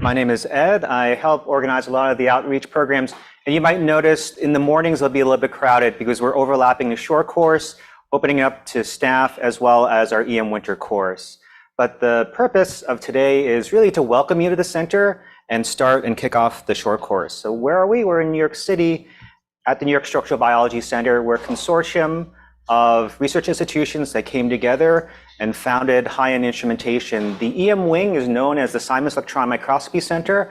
My name is Ed. I help organize a lot of the outreach programs. And you might notice in the mornings they'll be a little bit crowded because we're overlapping the short course, opening up to staff as well as our EM winter course. But the purpose of today is really to welcome you to the center and start and kick off the short course. So where are we? We're in New York City at the New York Structural Biology Center. We're a consortium of research institutions that came together and founded high-end instrumentation. The EM wing is known as the Siemens Electron Microscopy Center.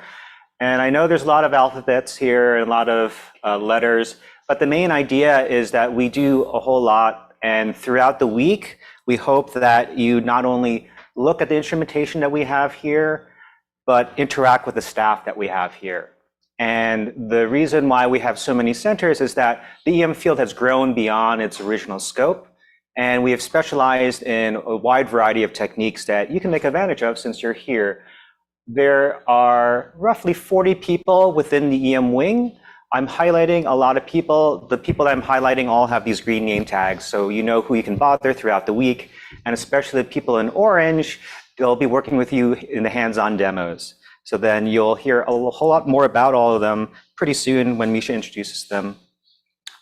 And I know there's a lot of alphabets here and a lot of letters, but the main idea is that we do a whole lot. And throughout the week, we hope that you not only look at the instrumentation that we have here, but interact with the staff that we have here. And the reason why we have so many centers is that the EM field has grown beyond its original scope. And we have specialized in a wide variety of techniques that you can take advantage of since you're here. There are roughly 40 people within the EM wing. I'm highlighting a lot of people. The people that I'm highlighting all have these green name tags, so you know who you can bother throughout the week. And especially the people in orange, they'll be working with you in the hands-on demos. So then you'll hear a whole lot more about all of them pretty soon when Misha introduces them.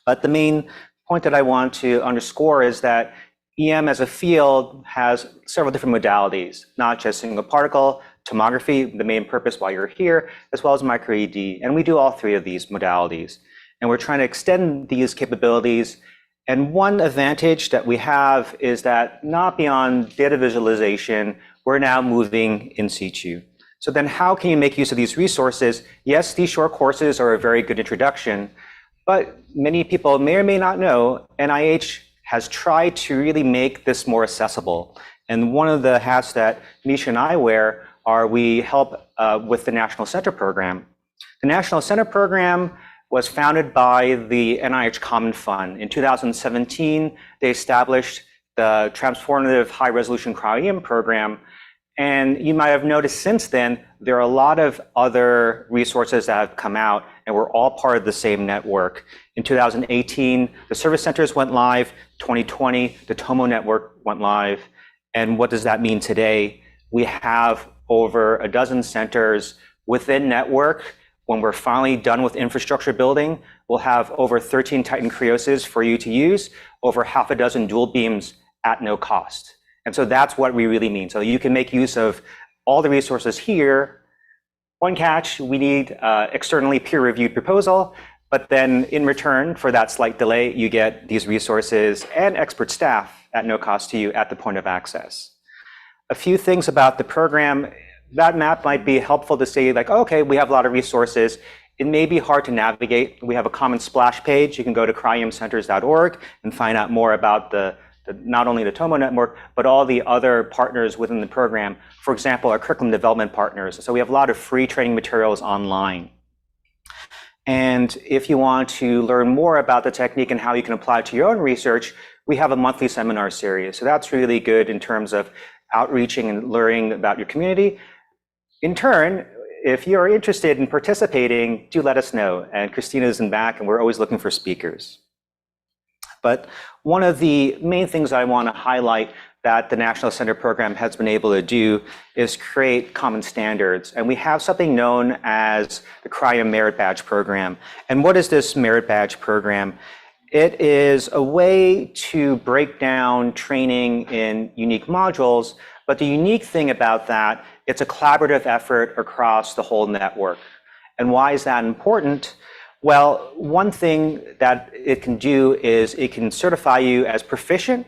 But the main point that I want to underscore is that EM as a field has several different modalities, not just single particle, tomography, the main purpose while you're here, as well as micro-ED. And we do all three of these modalities. And we're trying to extend these capabilities. And one advantage that we have is that not beyond data visualization, we're now moving in situ. So then how can you make use of these resources? Yes, these short courses are a very good introduction, but many people may or may not know NIH has tried to really make this more accessible. And one of the hats that Misha and I wear are we help with the National Center Program. The National Center Program was founded by the NIH Common Fund. In 2017, they established the Transformative High Resolution Cryo-EM program. And you might have noticed since then, there are a lot of other resources that have come out, and we're all part of the same network. In 2018, the service centers went live. 2020, the TOMO network went live. And what does that mean today? We have over a dozen centers within network. When we're finally done with infrastructure building, we'll have over 13 Titan Krioses for you to use, over half a dozen dual beams at no cost. And so that's what we really mean. So you can make use of all the resources here. One catch, we need externally peer-reviewed proposal, but then in return for that slight delay, you get these resources and expert staff at no cost to you at the point of access. A few things about the program. That map might be helpful to say like, okay, we have a lot of resources. It may be hard to navigate. We have a common splash page. You can go to cryoemcenters.org and find out more about not only the TOMO network, but all the other partners within the program. For example, our curriculum development partners. So we have a lot of free training materials online. And if you want to learn more about the technique and how you can apply it to your own research, we have a monthly seminar series. So that's really good in terms of outreaching and learning about your community. In turn, if you're interested in participating, do let us know. And Christina's in back, and we're always looking for speakers. But one of the main things I want to highlight that the National Center Program has been able to do is create common standards. And we have something known as the Cryo Merit Badge Program. And what is this Merit Badge Program? It is a way to break down training in unique modules, but the unique thing about that, it's a collaborative effort across the whole network. And why is that important? Well, one thing that it can do is it can certify you as proficient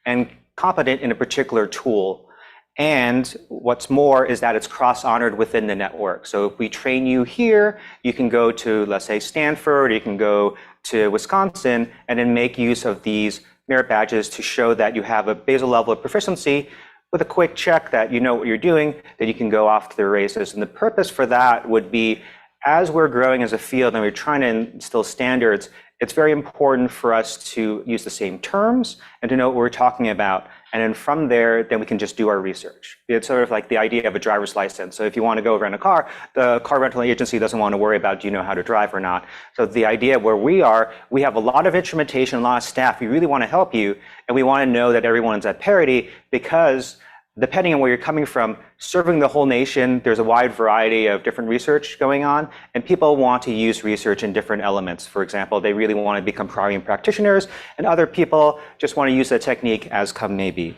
and competent in a particular tool. And what's more is that it's cross-honored within the network. So if we train you here, you can go to, let's say, Stanford, you can go to Wisconsin, and then make use of these merit badges to show that you have a basal level of proficiency with a quick check that you know what you're doing, then you can go off to the races. And the purpose for that would be, as we're growing as a field and we're trying to instill standards, it's very important for us to use the same terms and to know what we're talking about. And then from there, then we can just do our research. It's sort of like the idea of a driver's license. So if you want to go rent a car, the car rental agency doesn't want to worry about do you know how to drive or not. So the idea where we are, we have a lot of instrumentation, a lot of staff. We really want to help you, and we want to know that everyone's at parity, because depending on where you're coming from, serving the whole nation, there's a wide variety of different research going on, and people want to use research in different elements. For example, they really want to become cryo-EM practitioners, and other people just want to use the technique as come may be.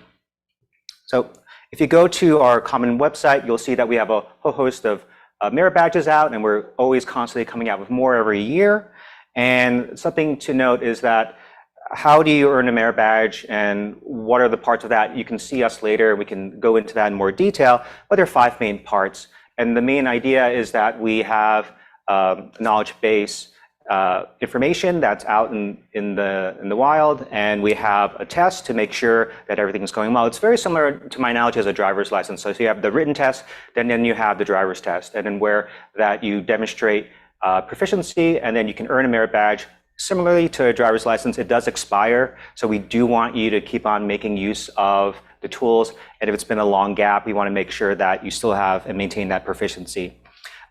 So if you go to our common website, you'll see that we have a whole host of merit badges out, and we're always constantly coming out with more every year. And something to note is that how do you earn a merit badge and what are the parts of that? You can see us later. We can go into that in more detail, but there are 5 main parts. And the main idea is that we have knowledge base information that's out in the wild, and we have a test to make sure that everything is going well. It's very similar to my analogy as a driver's license. So you have the written test, then you have the driver's test, and then where that you demonstrate proficiency, and then you can earn a merit badge. Similarly to a driver's license, it does expire, so we do want you to keep on making use of the tools, and if it's been a long gap, we want to make sure that you still have and maintain that proficiency.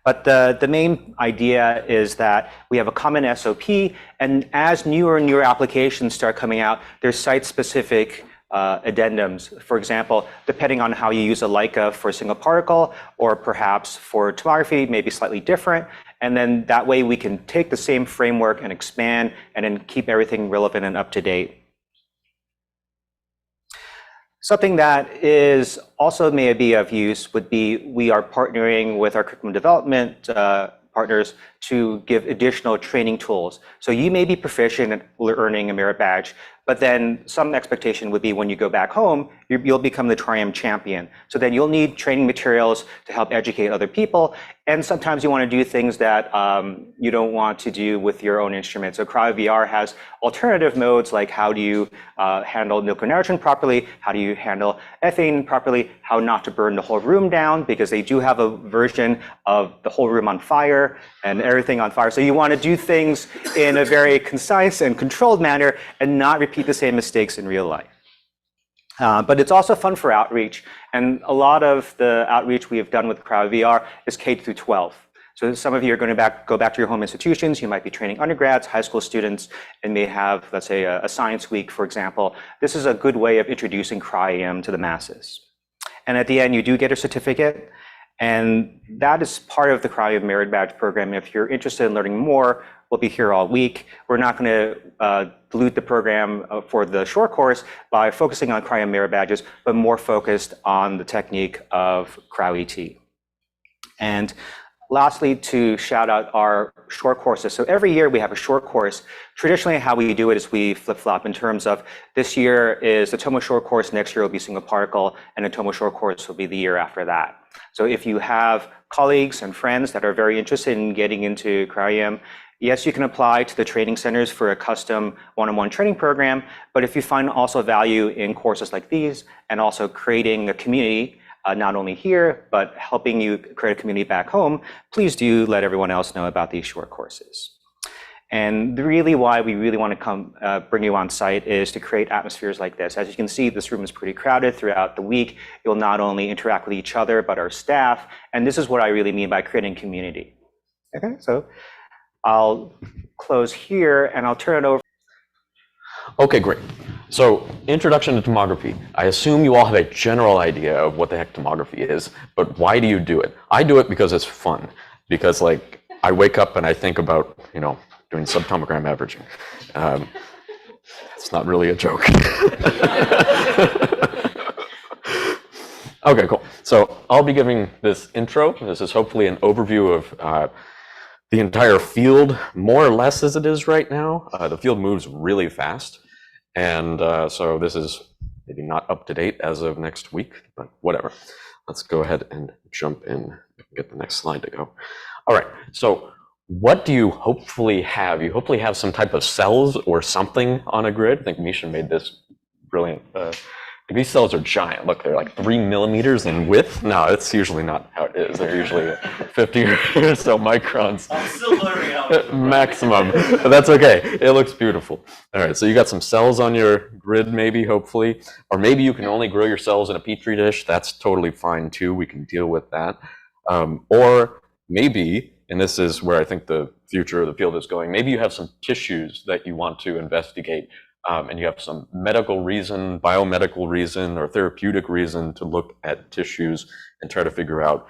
But the main idea is that we have a common SOP, and as newer and newer applications start coming out, there's site-specific addendums. For example, depending on how you use a Leica for a single particle, or perhaps for tomography, maybe slightly different, and then that way we can take the same framework and expand and then keep everything relevant and up to date. Something that is also may be of use would be we are partnering with our curriculum development partners to give additional training tools. So you may be proficient at earning a merit badge, but then some expectation would be when you go back home, you'll become the TRIEM champion. So then you'll need training materials to help educate other people. And sometimes you want to do things that you don't want to do with your own instrument. So CryoVR has alternative modes like how do you handle nuclear nitrogen properly, how do you handle ethane properly, how not to burn the whole room down, because they do have a version of the whole room on fire and everything on fire. So you want to do things in a very concise and controlled manner and not repeat the same mistakes in real life. But it's also fun for outreach, and a lot of the outreach we have done with CryoVR is K through 12. So some of you are going to go back to your home institutions. You might be training undergrads, high school students, and may have, let's say, a science week, for example. This is a good way of introducing cryo-EM to the masses. And at the end, you do get a certificate, and that is part of the cryo-EM merit badge program. If you're interested in learning more, we'll be here all week. We're not going to dilute the program for the short course by focusing on cryo merit badges, but more focused on the technique of cryo-ET. And lastly, to shout out our short courses. So every year we have a short course. Traditionally, how we do it is we flip-flop in terms of this year is the TOMO short course, next year will be single particle, and the TOMO short course will be the year after that. So if you have colleagues and friends that are very interested in getting into cryo-EM, yes, you can apply to the training centers for a custom one-on-one training program, but if you find also value in courses like these and also creating a community, not only here, but helping you create a community back home, please do let everyone else know about these short courses. And really why we really want to come bring you on site is to create atmospheres like this. As you can see, this room is pretty crowded throughout the week. You'll not only interact with each other, but our staff. And this is what I really mean by creating community. Okay, so I'll close here and I'll turn it over. Okay, great. So, introduction to tomography. I assume you all have a general idea of what the heck tomography is, but why do you do it? I do it because it's fun. Because like, I wake up and I think about, doing subtomogram averaging. It's not really a joke. Okay, cool. So I'll be giving this intro. This is hopefully an overview of the entire field, more or less as it is right now. The field moves really fast. And so this is maybe not up to date as of next week, but whatever. Let's go ahead and jump in. Get the next slide to go. All right, so what do you hopefully have? You hopefully have some type of cells or something on a grid. I think Misha made this brilliant. These cells are giant. Look, they're like 3 millimeters in width. No, it's usually not how it is. They're usually 50 or so microns. I'm still learning how maximum, but that's okay. It looks beautiful. All right, so you got some cells on your grid, maybe, hopefully, or maybe you can only grow your cells in a petri dish. That's totally fine too. We can deal with that. Or maybe, and this is where I think the future of the field is going, maybe you have some tissues that you want to investigate and you have some medical reason, biomedical reason, or therapeutic reason to look at tissues and try to figure out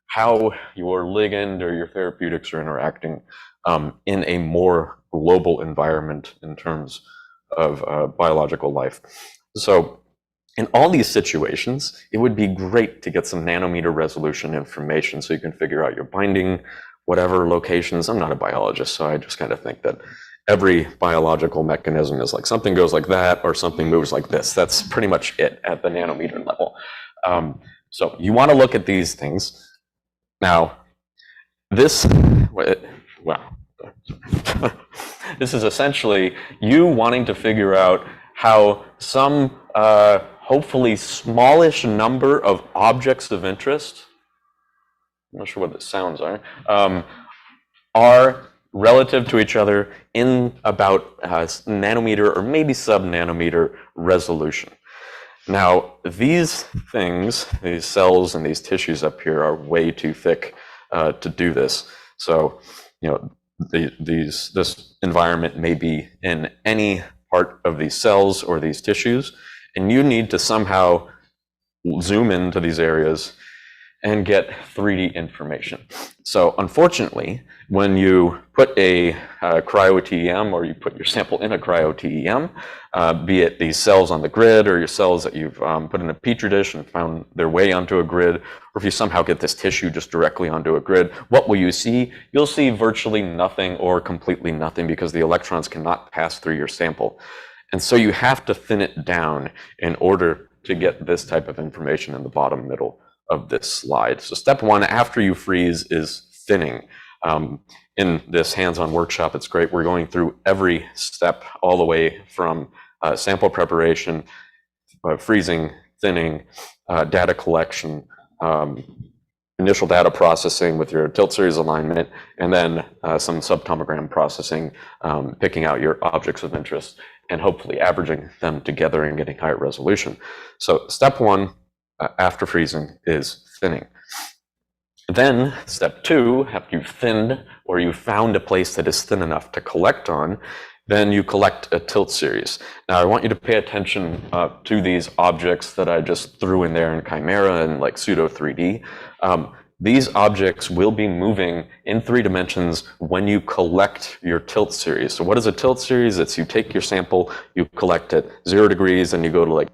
how your ligand or your therapeutics are interacting in a more global environment in terms of biological life. So in all these situations, it would be great to get some nanometer resolution information so you can figure out your binding, whatever locations. I'm not a biologist, so I just kind of think that every biological mechanism is like something goes like that or something moves like this. That's pretty much it at the nanometer level. So you want to look at these things. Now, this, well, this is essentially you wanting to figure out how some hopefully smallish number of objects of interest, I'm not sure what the sounds are relative to each other in about nanometer or maybe sub-nanometer resolution. Now, these things, these cells and these tissues up here are way too thick to do this. So, you know, this environment may be in any part of these cells or these tissues, and you need to somehow zoom into these areas and get 3D information. So unfortunately, when you put a cryo-TEM or you put your sample in a cryo-TEM, be it these cells on the grid or your cells that you've put in a petri dish and found their way onto a grid, or if you somehow get this tissue just directly onto a grid, what will you see? You'll see virtually nothing or completely nothing because the electrons cannot pass through your sample. And so you have to thin it down in order to get this type of information in the bottom middle of this slide. So step one after you freeze is thinning. In this hands-on workshop, it's great. We're going through every step all the way from sample preparation, freezing, thinning, data collection, initial data processing with your tilt series alignment, and then some subtomogram processing, picking out your objects of interest and hopefully averaging them together and getting higher resolution. So step one after freezing is thinning. Then step two, after you've thinned or you've found a place that is thin enough to collect on, then you collect a tilt series. Now I want you to pay attention to these objects that I just threw in there in Chimera and like pseudo 3D. These objects will be moving in 3 dimensions when you collect your tilt series. So what is a tilt series? It's you take your sample, you collect it 0 degrees, and you go to like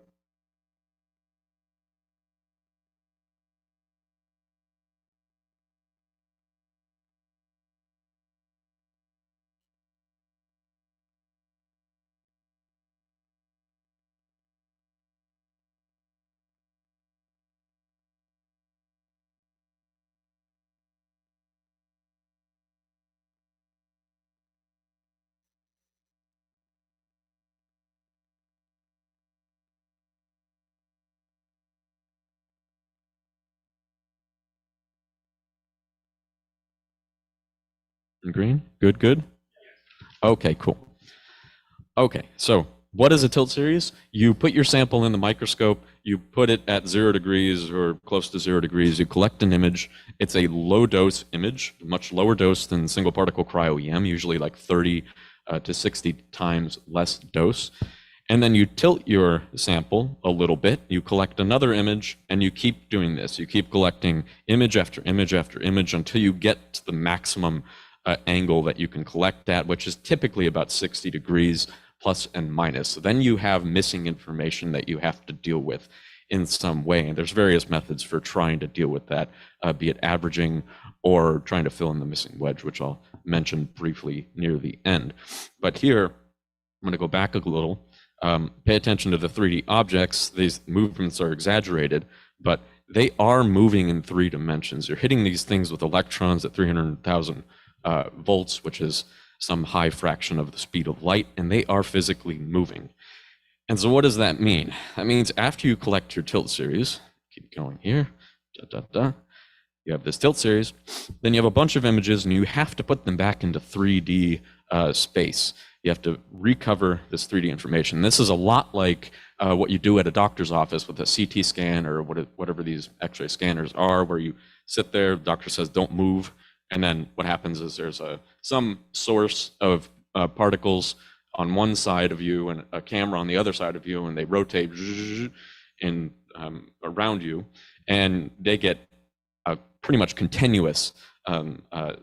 green. Good, good. Okay, cool. Okay, so what is a tilt series? You put your sample in the microscope, you put it at 0 degrees or close to 0 degrees, you collect an image. It's a low dose image, much lower dose than single particle cryo-EM, usually like 30 to 60 times less dose. And then you tilt your sample a little bit, you collect another image, and you keep doing this. You keep collecting image after image after image until you get to the maximum angle that you can collect at, which is typically about 60 degrees plus and minus. So then you have missing information that you have to deal with in some way. And there's various methods for trying to deal with that, be it averaging or trying to fill in the missing wedge, which I'll mention briefly near the end. But here, I'm going to go back a little. Pay attention to the 3D objects. These movements are exaggerated, but they are moving in 3 dimensions. You're hitting these things with electrons at 300,000 volts, which is some high fraction of the speed of light, and they are physically moving. And so what does that mean? That means after you collect your tilt series, keep going here, you have this tilt series, then you have a bunch of images and you have to put them back into 3D space. You have to recover this 3D information. This is a lot like what you do at a doctor's office with a CT scan or whatever these X-ray scanners are, where you sit there, the doctor says, don't move. And then what happens is there's some source of particles on one side of you and a camera on the other side of you, and they rotate in around you, and they get a pretty much continuous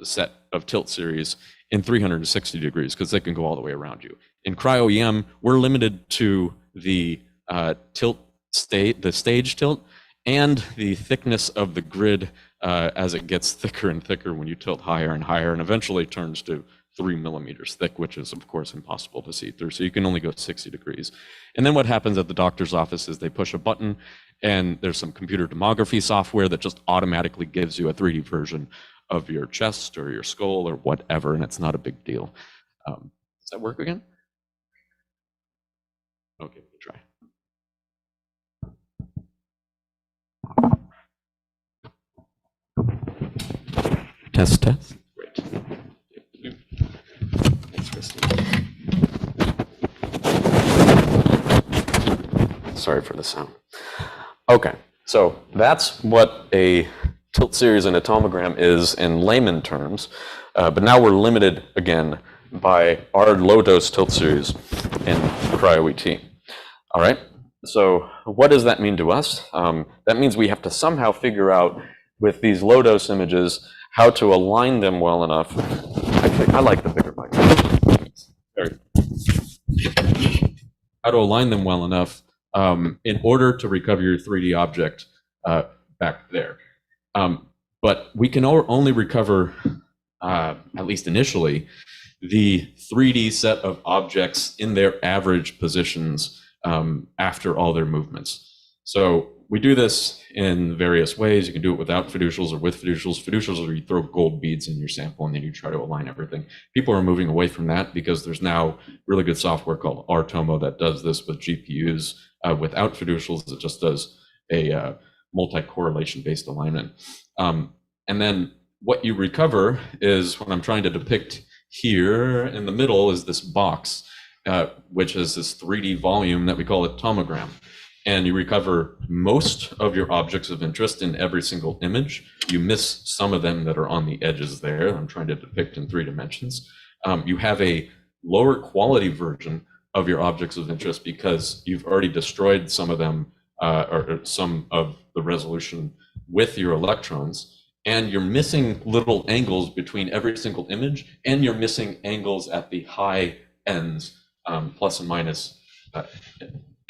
set of tilt series in 360 degrees because they can go all the way around you. In cryo-EM, we're limited to the the stage tilt and the thickness of the grid as it gets thicker and thicker when you tilt higher and higher, and eventually turns to 3 millimeters thick, which is of course impossible to see through. So you can only go 60 degrees. And then what happens at the doctor's office is they push a button, and there's some computer tomography software that just automatically gives you a 3D version of your chest or your skull or whatever, and it's not a big deal. Does that work again? Okay, we'll try. Test, test. Great. Sorry for the sound. Okay, so that's what a tilt series in a tomogram is in layman terms, but now we're limited again by our low-dose tilt series in cryo-ET. All right, so what does that mean to us? That means we have to somehow figure out with these low-dose images how to align them well enough. Actually, I like the bigger mic. How to align them well enough in order to recover your 3D object back there. But we can only recover, at least initially, the 3D set of objects in their average positions after all their movements. So we do this in various ways. You can do it without fiducials or with fiducials. Fiducials are where you throw gold beads in your sample and then you try to align everything. People are moving away from that because there's now really good software called RTOMO that does this with GPUs without fiducials. It just does a multi-correlation based alignment. And then what you recover is what I'm trying to depict here in the middle is this box, which is this 3D volume that we call a tomogram. And you recover most of your objects of interest in every single image. You miss some of them that are on the edges there. I'm trying to depict in 3 dimensions. You have a lower quality version of your objects of interest because you've already destroyed some of them or some of the resolution with your electrons. And you're missing little angles between every single image, and you're missing angles at the high ends, plus and minus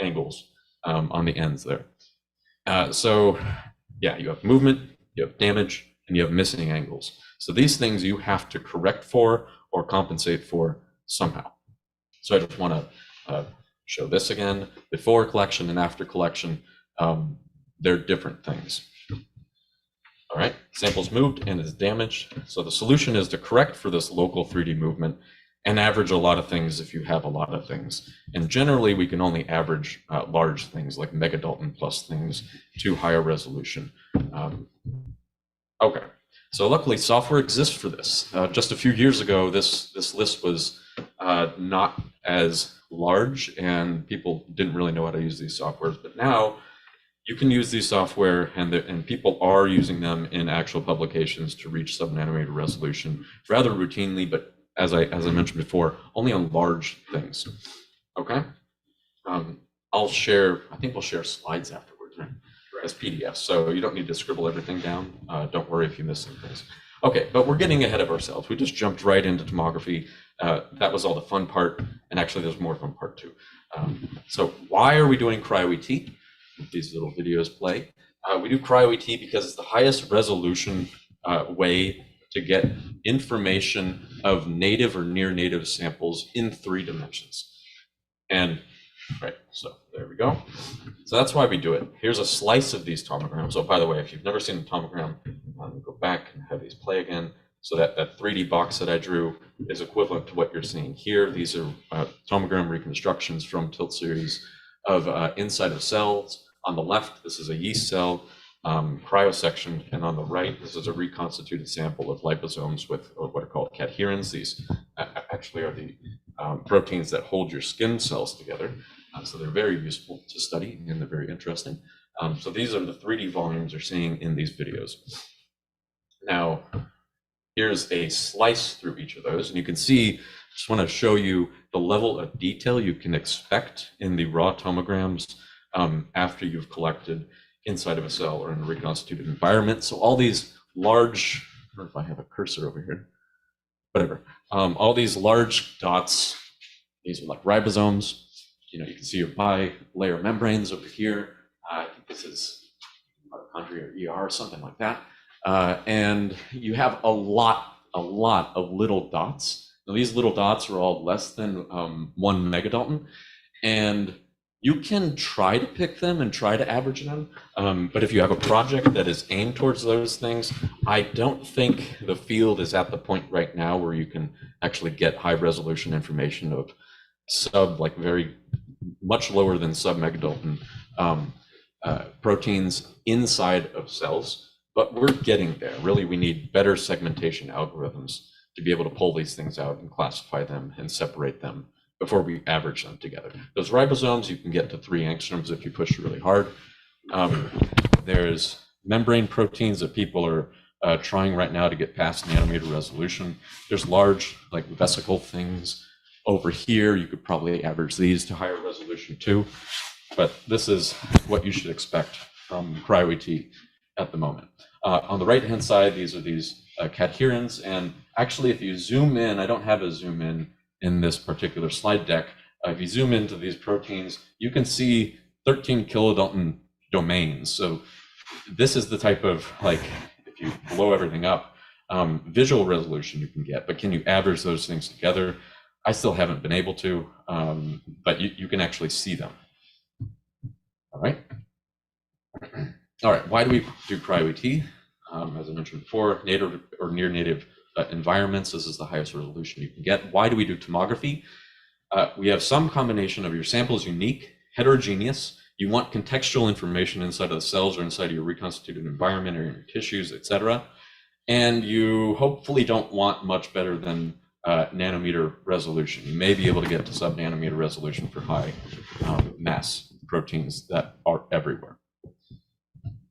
angles. On the ends there. So yeah, you have movement, you have damage, and you have missing angles. So these things you have to correct for or compensate for somehow. So I just want to show this again. Before collection and after collection, they're different things. All right, sample's moved and is damaged. So the solution is to correct for this local 3D movement and average a lot of things if you have a lot of things. And generally, we can only average large things like megadalton plus things to higher resolution. Okay, so luckily software exists for this. Just a few years ago, this list was not as large and people didn't really know how to use these softwares, but now you can use these software and people are using them in actual publications to reach sub-nanometer resolution rather routinely, but as I mentioned before, only on large things. Okay, I'll share. I think we'll share slides afterwards, right? As PDFs, so you don't need to scribble everything down. Don't worry if you miss some things. Okay, but we're getting ahead of ourselves. We just jumped right into tomography. That was all the fun part, and actually, there's more fun part too. So why are we doing cryo-ET? These little videos play. We do cryo-ET because it's the highest resolution way to get information of native or near native samples in 3 dimensions. And right, so there we go. So that's why we do it. Here's a slice of these tomograms. So by the way, if you've never seen a tomogram, go back and have these play again. So that 3D box that I drew is equivalent to what you're seeing here. These are tomogram reconstructions from tilt series of inside of cells. On the left, this is a yeast cell. Cryosection, and on the right, this is a reconstituted sample of liposomes with what are called cadherins. These actually are the proteins that hold your skin cells together. So they're very useful to study and they're very interesting. So these are the 3D volumes you're seeing in these videos. Now, here's a slice through each of those, and you can see Just want to show you the level of detail you can expect in the raw tomograms after you've collected inside of a cell or in a reconstituted environment. So all these large, I don't know if I have a cursor over here, whatever. All these large dots, these are like ribosomes. You know, you can see your bi-layer membranes over here. I think this is mitochondria or ER or something like that. And you have a lot of little dots. Now, these little dots are all less than 1 megadalton, and you can try to pick them and try to average them, but if you have a project that is aimed towards those things, I don't think the field is at the point right now where you can actually get high resolution information of like very much lower than sub-megadalton proteins inside of cells, but we're getting there. Really, we need better segmentation algorithms to be able to pull these things out and classify them and separate them before we average them together. Those ribosomes, you can get to 3 angstroms if you push really hard. There's membrane proteins that people are trying right now to get past nanometer resolution. There's large, like vesicle things over here. You could probably average these to higher resolution too, but this is what you should expect from cryo-ET at the moment. On the right-hand side, these are these cadherins, and actually, if you zoom in, I don't have a zoom in this particular slide deck. If you zoom into these proteins, you can see 13 kilodalton domains. So this is the type of, like, if you blow everything up, visual resolution you can get, but can you average those things together? I still haven't been able to, but you can actually see them. All right. All right, why do we do cryo-ET? As I mentioned before, native or near native environments, this is the highest resolution you can get. Why do we do tomography? We have some combination of your sample is unique, heterogeneous. You want contextual information inside of the cells or inside of your reconstituted environment or in your tissues, etc. And you hopefully don't want much better than nanometer resolution. You may be able to get to sub-nanometer resolution for high mass proteins that are everywhere.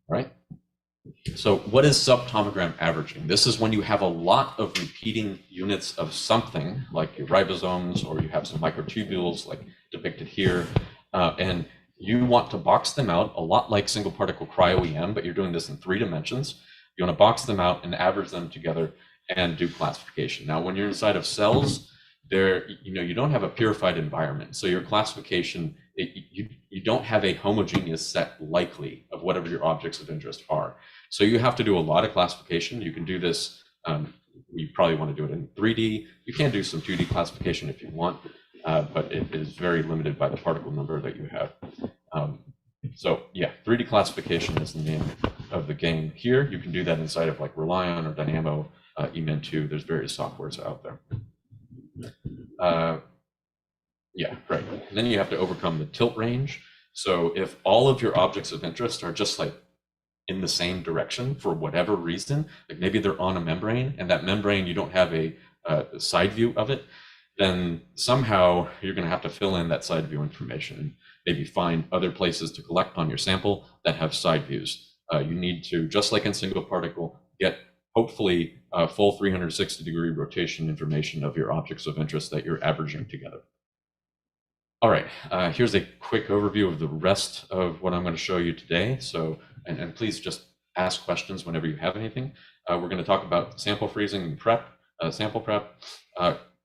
Right? So what is subtomogram averaging? This is when you have a lot of repeating units of something, like your ribosomes, or you have some microtubules like depicted here, and you want to box them out, a lot like single particle cryo-EM, but you're doing this in 3 dimensions. You want to box them out and average them together and do classification. Now, when you're inside of cells, you don't have a purified environment, so your classification, you don't have a homogeneous set likely of whatever your objects of interest are. So you have to do a lot of classification. You can do this, you probably want to do it in 3D. You can do some 2D classification if you want, but it is very limited by the particle number that you have. So yeah, 3D classification is the name of the game here. You can do that inside of like Relion or Dynamo, eMin2. There's various softwares out there. Yeah, right. And then you have to overcome the tilt range. So if all of your objects of interest are just like in the same direction for whatever reason, like maybe they're on a membrane and that membrane, you don't have a side view of it, then somehow you're going to have to fill in that side view information and maybe find other places to collect on your sample that have side views. You need to, just like in single particle, get hopefully full 360-degree rotation information of your objects of interest that you're averaging together. All right, here's a quick overview of the rest of what I'm going to show you today. So, and please just ask questions whenever you have anything. We're going to talk about sample freezing and prep, sample prep,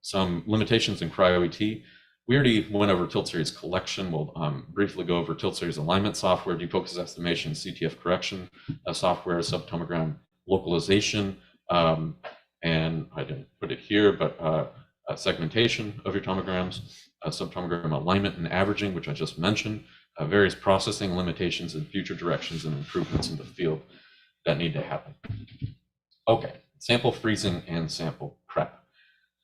some limitations in cryo-ET. We already went over tilt series collection. We'll briefly go over tilt series alignment software, defocus estimation, CTF correction software, subtomogram localization, and I didn't put it here, but segmentation of your tomograms, subtomogram alignment and averaging, which I just mentioned, various processing limitations and future directions and improvements in the field that need to happen. Okay, sample freezing and sample prep.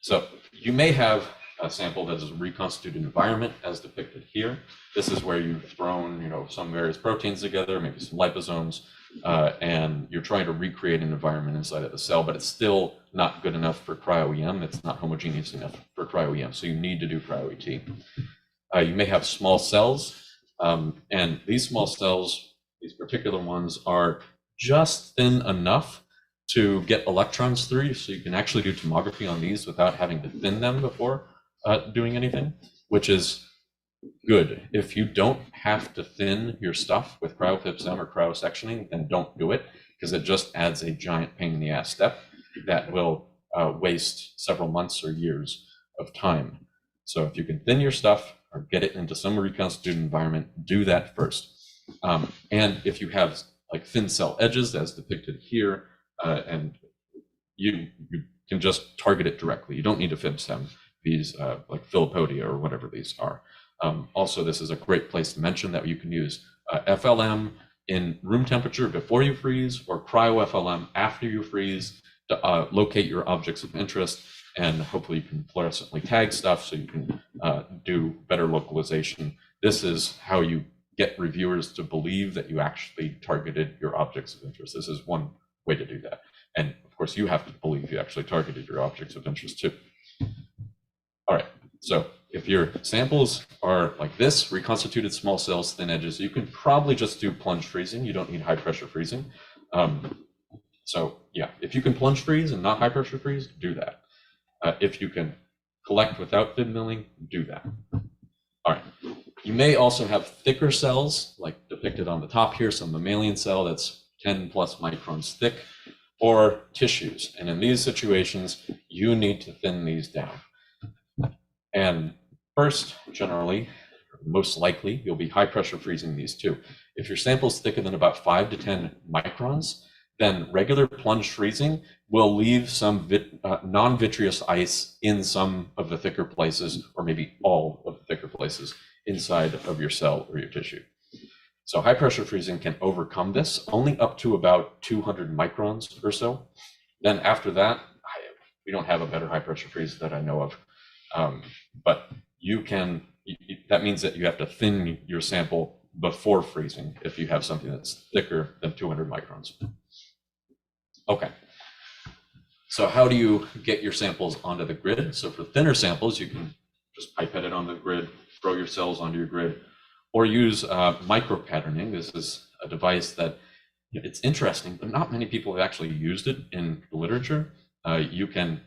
So you may have a sample that is a reconstituted environment as depicted here. This is where you've thrown, some various proteins together, maybe some liposomes, and you're trying to recreate an environment inside of the cell, but it's still not good enough for cryo-EM. It's not homogeneous enough for cryo-EM, so you need to do cryo-ET. You may have small cells, and these small cells, these particular ones, are just thin enough to get electrons through, so you can actually do tomography on these without having to thin them before doing anything, which is good. If you don't have to thin your stuff with cryo-FIB-SEM or cryo-sectioning, then don't do it, because it just adds a giant pain in the ass step that will waste several months or years of time. So if you can thin your stuff or get it into some reconstituted environment, do that first. And if you have like thin cell edges as depicted here, and you can just target it directly. You don't need to FIB-SEM these like Philippodia or whatever these are. Also, this is a great place to mention that you can use FLM in room temperature before you freeze, or cryo-FLM after you freeze, to locate your objects of interest, and hopefully you can fluorescently tag stuff so you can do better localization. This is how you get reviewers to believe that you actually targeted your objects of interest. This is one way to do that. And of course, you have to believe you actually targeted your objects of interest too. All right, so if your samples are like this, reconstituted small cells, thin edges, you can probably just do plunge freezing. You don't need high pressure freezing. So yeah, if you can plunge freeze and not high pressure freeze, do that. If you can collect without fib milling, do that. All right, you may also have thicker cells, like depicted on the top here, some mammalian cell that's 10 plus microns thick, or tissues. And in these situations, you need to thin these down. And first, generally, most likely, you'll be high pressure freezing these too. If your sample is thicker than about 5 to 10 microns, then regular plunge freezing will leave some non-vitreous ice in some of the thicker places, or maybe all of the thicker places inside of your cell or your tissue. So high pressure freezing can overcome this only up to about 200 microns or so. Then after that, we don't have a better high pressure freeze that I know of. But you can, that means that you have to thin your sample before freezing if you have something that's thicker than 200 microns. Okay, so how do you get your samples onto the grid? So for thinner samples, you can just pipette it on the grid, throw your cells onto your grid, or use micro-patterning. This is a device that, it's interesting, but not many people have actually used it in the literature. You can,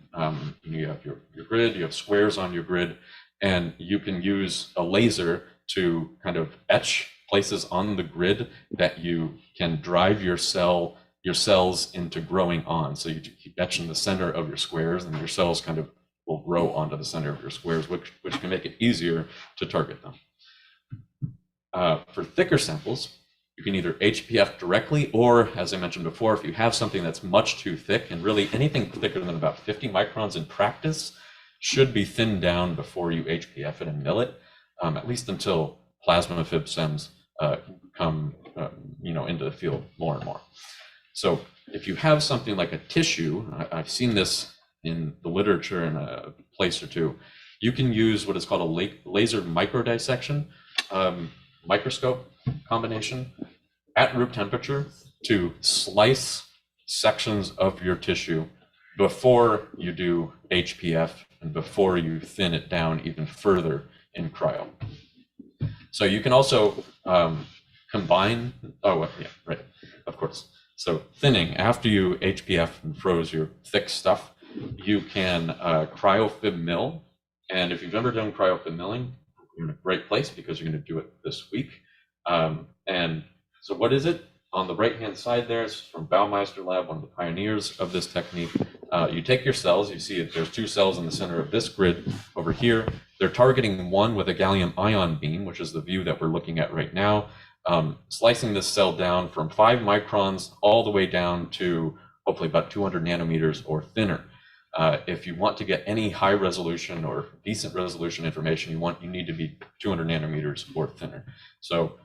you have your grid, you have squares on your grid, and you can use a laser to kind of etch places on the grid that you can drive your cells into growing on. So you keep etching the center of your squares, and your cells kind of will grow onto the center of your squares, which can make it easier to target them. For thicker samples, you can either HPF directly, or as I mentioned before, if you have something that's much too thick, and really anything thicker than about 50 microns in practice should be thinned down before you HPF it and mill it, at least until plasma FIB-SEMs come into the field more and more. So if you have something like a tissue, I've seen this in the literature in a place or two, you can use what is called a laser microdissection microscope combination at room temperature to slice sections of your tissue before you do HPF and before you thin it down even further in cryo. So you can also combine, right, of course. So thinning, after you HPF and froze your thick stuff, you can cryo-FIB mill. And if you've ever done cryo-FIB milling, you're in a great place because you're going to do it this week. And so what is it? On the right-hand side there is from Baumeister Lab, one of the pioneers of this technique. You take your cells, you see that there's 2 cells in the center of this grid over here. They're targeting one with a gallium ion beam, which is the view that we're looking at right now. Slicing this cell down from 5 microns all the way down to hopefully about 200 nanometers or thinner. If you want to get any high resolution or decent resolution information you need to be 200 nanometers or thinner. So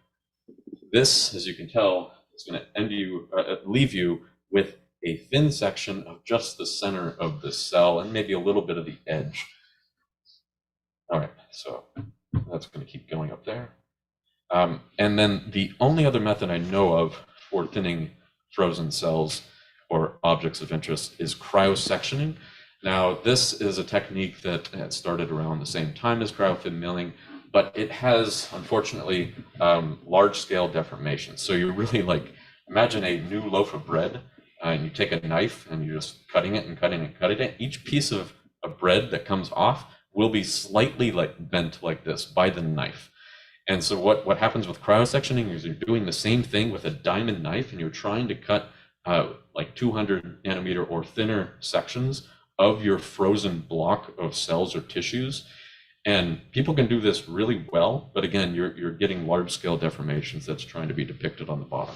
this, as you can tell, is going to leave you with a thin section of just the center of the cell and maybe a little bit of the edge. All right, so that's going to keep going up there. And then the only other method I know of for thinning frozen cells or objects of interest is cryosectioning. Now, this is a technique that had started around the same time as cryo-FIB milling, but it has, unfortunately, large-scale deformation. So you really imagine a new loaf of bread and you take a knife and you're just cutting it and cutting it and cutting it, each piece of bread that comes off will be slightly like bent like this by the knife. And so what happens with cryosectioning is you're doing the same thing with a diamond knife, and you're trying to cut like 200 nanometer or thinner sections of your frozen block of cells or tissues. And people can do this really well, but again, you're getting large-scale deformations that's trying to be depicted on the bottom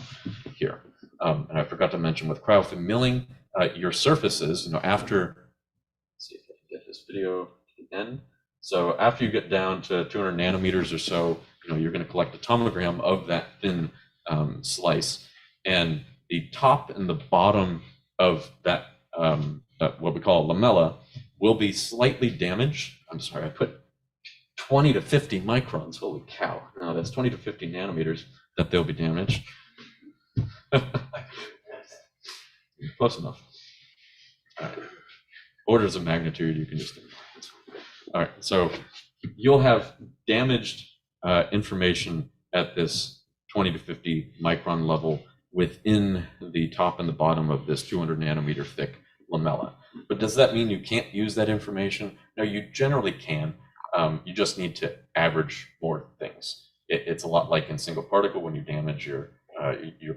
here. And I forgot to mention with cryofilm milling, your surfaces, after, let's see if I can get this video to the end. So after you get down to 200 nanometers or so, you're going to collect a tomogram of that thin slice, and the top and the bottom of that, what we call a lamella, will be slightly damaged. I'm sorry, I put 20 to 50 microns. Holy cow! No, that's 20 to 50 nanometers that they'll be damaged. Close enough. All right. Orders of magnitude, you can just. All right, so you'll have damaged information at this 20 to 50 micron level within the top and the bottom of this 200 nanometer thick lamella. But does that mean you can't use that information? No, you generally can. You just need to average more things. It's a lot like in single particle when you damage you're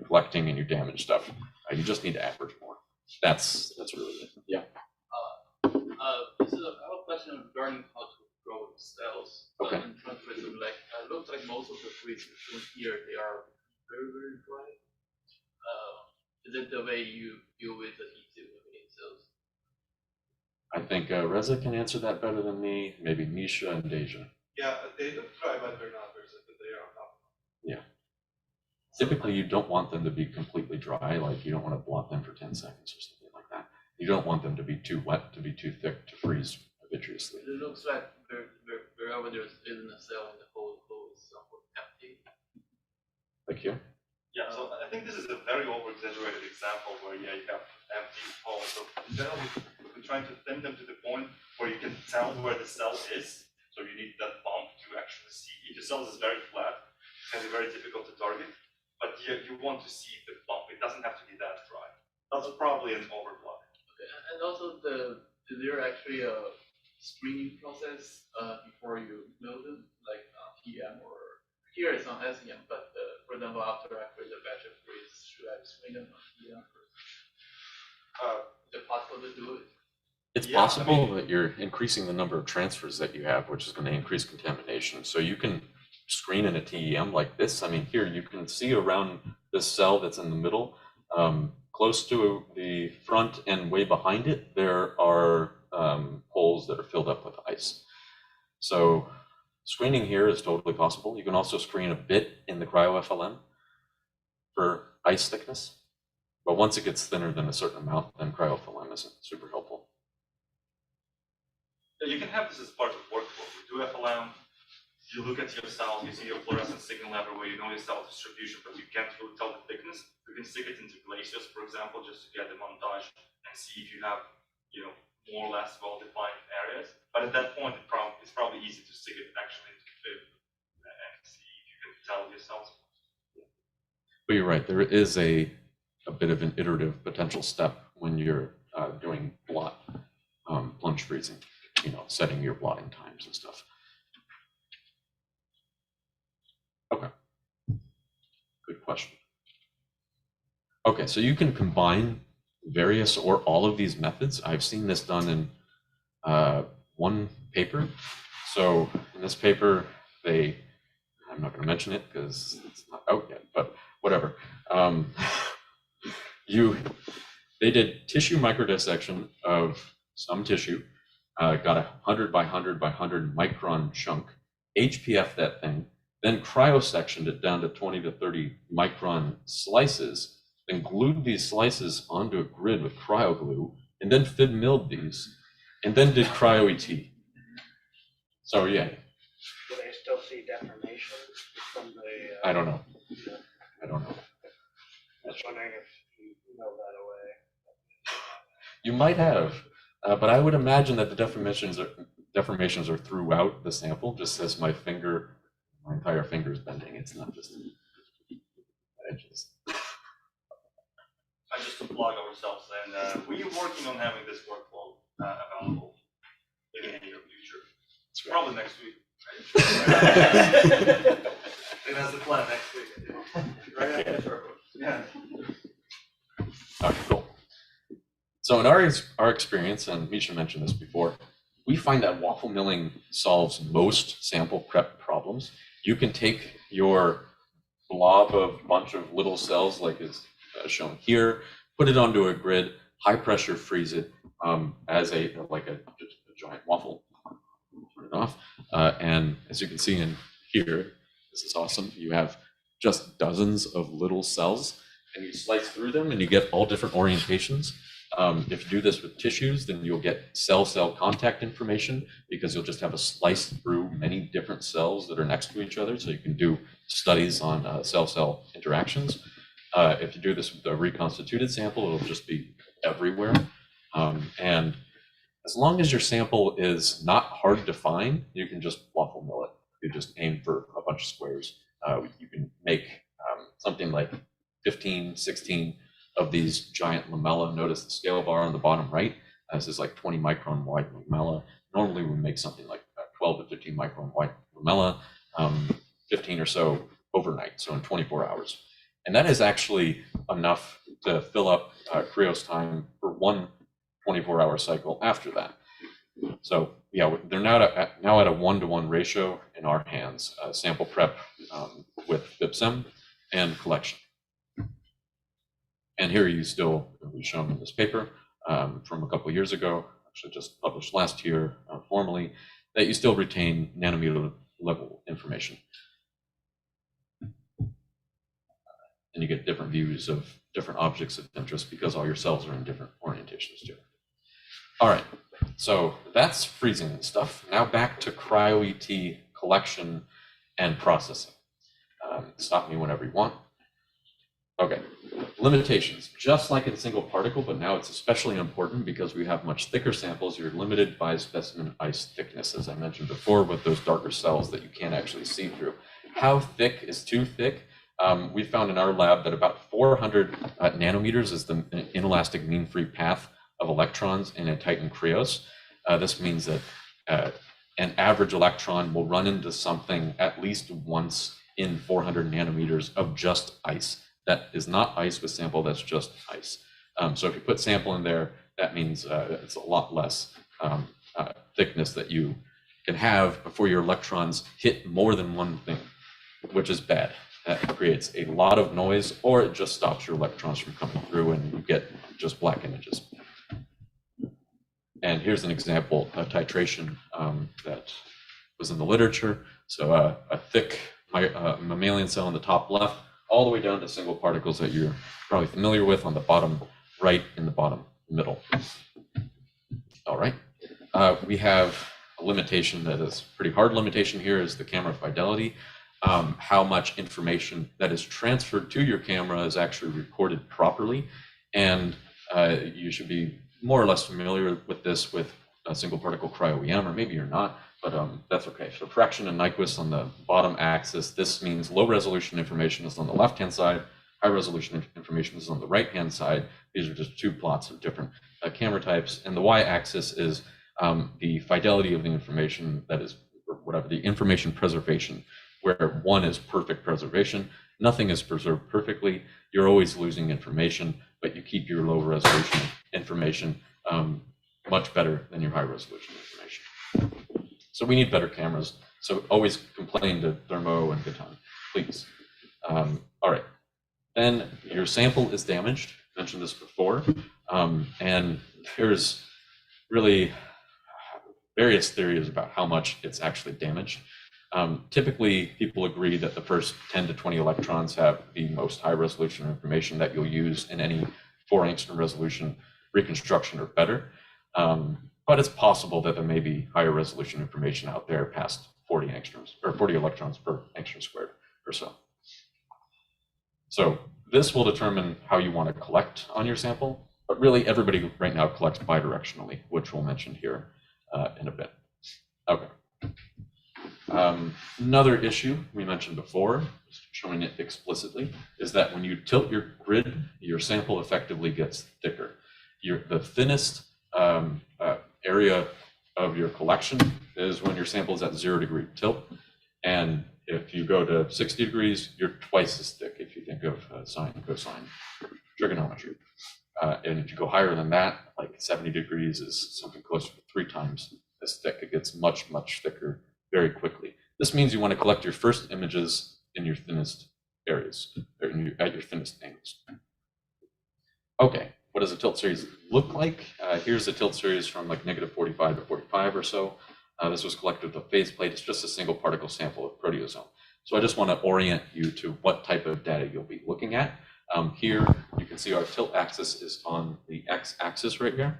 collecting and you damage stuff. You just need to average more. That's really it. Yeah. This is I have a question regarding how to grow cells. Okay. And transfer them. Like, it looks like most of the trees shown here, they are very, very dry. Is it the way you deal with adhesive in cells? I think Reza can answer that better than me, maybe Misha and Deja. Yeah, they look dry, but they're not. They are not. Yeah. Typically, you don't want them to be completely dry, like you don't want to blot them for 10 seconds or something like that. You don't want them to be too wet, to be too thick, to freeze vitreously. It looks like wherever there isn't a cell in the whole is somewhat empty. Like here? Yeah, so I think this is a very over-exaggerated example where, you have empty holes. So in general, we're trying to thin them to the point where you can tell where the cell is. So you need that bump to actually see. If your cell is very flat, it can be very difficult to target. But you want to see the bump. It doesn't have to be that dry. That's probably an overblock. Okay, and also is there actually a screening process before you mill them, like TM or here it's on SEM, but for example, after I create a batch of freeze, should I screen them on TM first? Is it possible to do it? It's possible that you're increasing the number of transfers that you have, which is going to increase contamination. So you can screen in a TEM like this. I mean, here you can see around this cell that's in the middle, close to the front and way behind it, there are holes that are filled up with ice. So screening here is totally possible. You can also screen a bit in the cryo-FLM for ice thickness. But once it gets thinner than a certain amount, then cryo-FLM isn't super helpful. Yeah, you can have this as part of workflow. We do FLM, you look at your cells, you see your fluorescent signal everywhere, you know your cell distribution, but you can't really tell the thickness. You can stick it into glaciers, for example, just to get the montage and see if you have, more or less well-defined areas. But at that point, it's probably easy to stick it actually into FIB and see if you can tell your cells. But you're right, there is a bit of an iterative potential step when you're doing blot plunge freezing, setting your blotting times and stuff. Okay, good question. Okay, so you can combine various or all of these methods. I've seen this done in one paper. So in this paper, I'm not going to mention it because it's not out yet, but whatever. They did tissue microdissection of some tissue, got a 100 by 100 by 100 micron chunk, HPF that thing, then cryosectioned it down to 20 to 30 micron slices, then glued these slices onto a grid with cryoglue, and then FIB milled these, and then did cryo-ET. So yeah. Do they still see deformation from the? I don't know. I don't know. I was wondering if you know that away. You might have, but I would imagine that the deformations are throughout the sample, just as my entire finger is bending. It's not just edges. just to plug ourselves, and we're working on having this workflow available in the near future. It's probably next week. Right? I think that's the plan next week. Right after the short course. Yeah. Okay, cool. So in our experience, and Misha mentioned this before, we find that waffle milling solves most sample prep problems. You can take your blob of bunch of little cells like is shown here, put it onto a grid, high pressure freeze it as a giant waffle. Turn it off, and as you can see in here, this is awesome. You have just dozens of little cells, and you slice through them, and you get all different orientations. If you do this with tissues, then you'll get cell-cell contact information because you'll just have a slice through many different cells that are next to each other, so you can do studies on cell-cell interactions. If you do this with a reconstituted sample, it'll just be everywhere. And as long as your sample is not hard to find, you can just waffle mill it. You just aim for a bunch of squares. You can make something like 15, 16 of these giant lamella. Notice the scale bar on the bottom right. This is like 20 micron wide lamella. Normally we make something like 12 to 15 micron wide lamella, 15 or so overnight, so in 24 hours. And that is actually enough to fill up Krios time for one 24-hour cycle after that. So yeah, they're now at a 1-to-1 ratio in our hands, sample prep with FIPSEM and collection. And here you still, we've shown in this paper from a couple of years ago, actually just published last year formally, that you still retain nanometer level information. And you get different views of different objects of interest because all your cells are in different orientations too. All right, so that's freezing and stuff. Now back to cryo-ET collection and processing. Stop me whenever you want. Okay, limitations. Just like in single particle, but now it's especially important because we have much thicker samples. You're limited by specimen ice thickness, as I mentioned before, with those darker cells that you can't actually see through. How thick is too thick? We found in our lab that about 400 nanometers is the inelastic mean free path of electrons in a Titan Krios. This means that an average electron will run into something at least once in 400 nanometers of just ice. That is not ice with sample, that's just ice. So if you put sample in there, that means it's a lot less thickness that you can have before your electrons hit more than one thing, which is bad. That creates a lot of noise, or it just stops your electrons from coming through and you get just black images. And here's an example of titration that was in the literature. So a thick mammalian cell in the top left, all the way down to single particles that you're probably familiar with on the bottom right and the bottom middle. All right, we have a limitation that is pretty hard limitation here is the camera fidelity. How much information that is transferred to your camera is actually recorded properly. And you should be more or less familiar with this with a single particle cryo-EM, or maybe you're not, but that's okay. So fraction and Nyquist on the bottom axis, this means low resolution information is on the left-hand side, high resolution information is on the right-hand side. These are just two plots of different camera types. And the y-axis is the fidelity of the information, that is, or whatever, the information preservation, where one is perfect preservation. Nothing is preserved perfectly. You're always losing information, but you keep your low resolution information much better than your high resolution information. So we need better cameras. So always complain to Thermo and Gatan, please. All right, then your sample is damaged. I mentioned this before. And there's really various theories about how much it's actually damaged. Typically, people agree that the first 10 to 20 electrons have the most high resolution information that you'll use in any 4 angstrom resolution reconstruction or better. But it's possible that there may be higher resolution information out there past 40 angstroms or 40 electrons per angstrom squared or so. So this will determine how you want to collect on your sample, but really everybody right now collects bidirectionally, which we'll mention here in a bit. Okay. Another issue we mentioned before, showing it explicitly, is that when you tilt your grid, your sample effectively gets thicker. The thinnest area of your collection is when your sample is at 0 degree tilt. And if you go to 60 degrees, you're twice as thick if you think of sine, cosine, trigonometry. And if you go higher than that, like 70 degrees is something closer to 3 times as thick. It gets much, much thicker very quickly. This means you want to collect your first images in your thinnest areas, or at your thinnest angles. Okay, what does a tilt series look like? Here's a tilt series from like -45 to 45 or so. This was collected with a phase plate. It's just a single particle sample of proteasome. So I just want to orient you to what type of data you'll be looking at. Here, you can see our tilt axis is on the x-axis right here.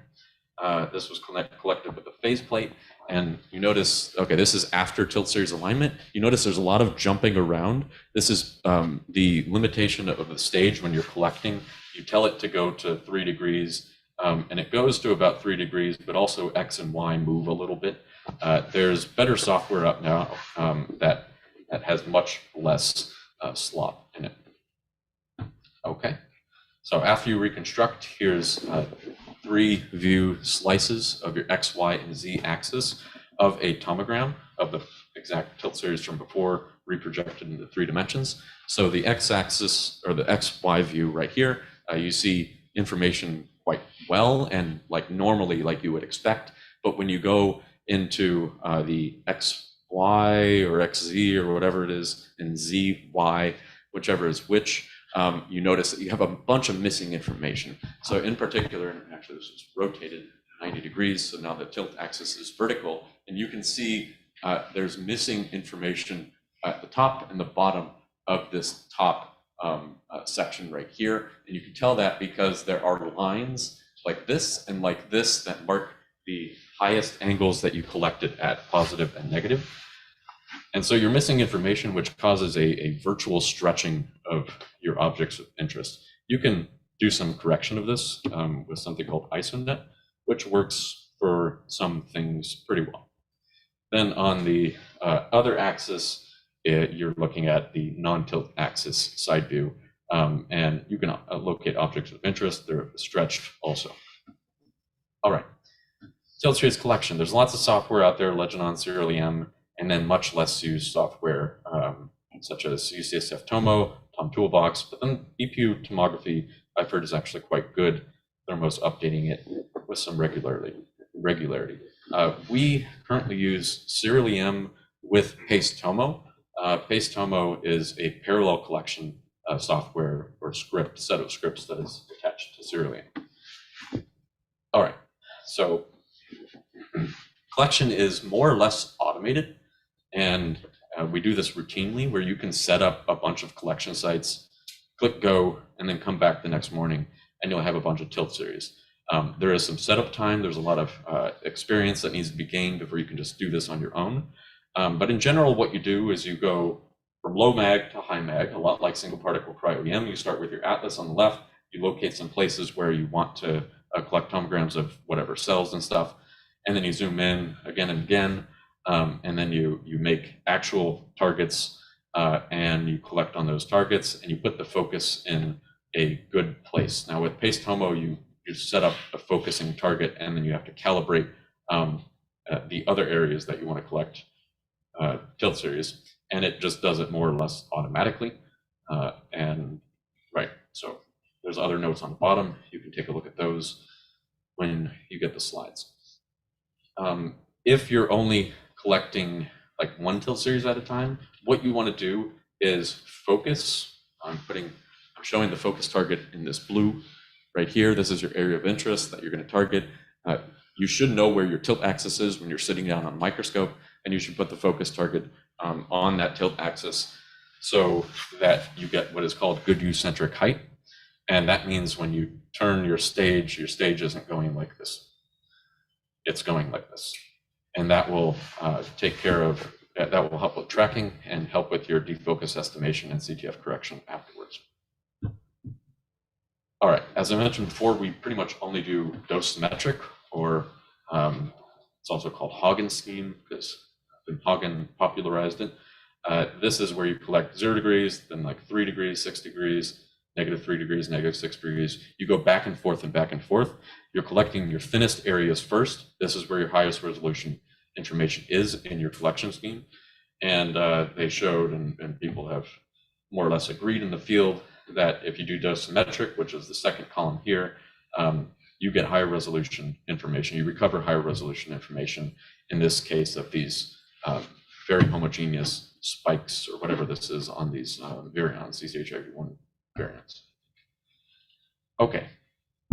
This was collected with a phase plate. And you notice, okay, this is after tilt series alignment. You notice there's a lot of jumping around. This is the limitation of the stage when you're collecting. You tell it to go to 3 degrees, and it goes to about 3 degrees, but also X and Y move a little bit. There's better software up now that has much less slop in it. Okay, so after you reconstruct, here's 3 view slices of your X, Y, and Z axis of a tomogram of the exact tilt series from before, reprojected into 3 dimensions. So the X axis, or the X, Y view right here, you see information quite well and like normally like you would expect. But when you go into the XY or XZ or whatever it is, and ZY, whichever is which, you notice that you have a bunch of missing information. So in particular, and actually this is rotated 90 degrees, so now the tilt axis is vertical, and you can see there's missing information at the top and the bottom of this top section right here. And you can tell that because there are lines like this and like this that mark the highest angles that you collected at, positive and negative. And so you're missing information, which causes a virtual stretching of your objects of interest. You can do some correction of this with something called ISONet, which works for some things pretty well. Then on the other axis, you're looking at the non-tilt axis side view, and you can locate objects of interest. They're stretched also. All right, tilt series collection. There's lots of software out there, Legion, Serial EM, and then much less used software, such as UCSF TOMO, Tom Toolbox, but then EPU tomography, I've heard is actually quite good. They're most updating it with some regularity. We currently use Serial EM with Paste TOMO. Paste TOMO is a parallel collection software or set of scripts that is attached to Serial EM. All right, so collection is more or less automated, and we do this routinely where you can set up a bunch of collection sites, click go, and then come back the next morning and you'll have a bunch of tilt series. There is some setup time. There's a lot of experience that needs to be gained before you can just do this on your own. But in general, what you do is you go from low mag to high mag, a lot like single particle cryo-EM. You start with your atlas on the left. You locate some places where you want to collect tomograms of whatever cells and stuff. And then you zoom in again and again. And then you make actual targets and you collect on those targets and you put the focus in a good place. Now with Paste TOMO, you set up a focusing target and then you have to calibrate the other areas that you want to collect tilt series, and it just does it more or less automatically. So there's other notes on the bottom. You can take a look at those when you get the slides. If you're only collecting like one tilt series at a time, what you want to do is focus. I'm showing the focus target in this blue right here. This is your area of interest that you're going to target. You should know where your tilt axis is when you're sitting down on a microscope, and you should put the focus target on that tilt axis so that you get what is called good eccentric height. And that means when you turn your stage isn't going like this. It's going like this. And that will that will help with tracking and help with your defocus estimation and CTF correction afterwards. All right, as I mentioned before, we pretty much only do dose symmetric, or it's also called Hagen scheme, because Hagen popularized it. This is where you collect 0 degrees, then like 3 degrees, 6 degrees, -3 degrees, -6 degrees. You go back and forth and back and forth. You're collecting your thinnest areas first. This is where your highest resolution information is in your collection scheme. And they showed, and people have more or less agreed in the field, that if you do dosimetric, which is the second column here, you get higher resolution information. You recover higher resolution information, in this case of these very homogeneous spikes or whatever this is on these virions, these HIV1 variants. Okay,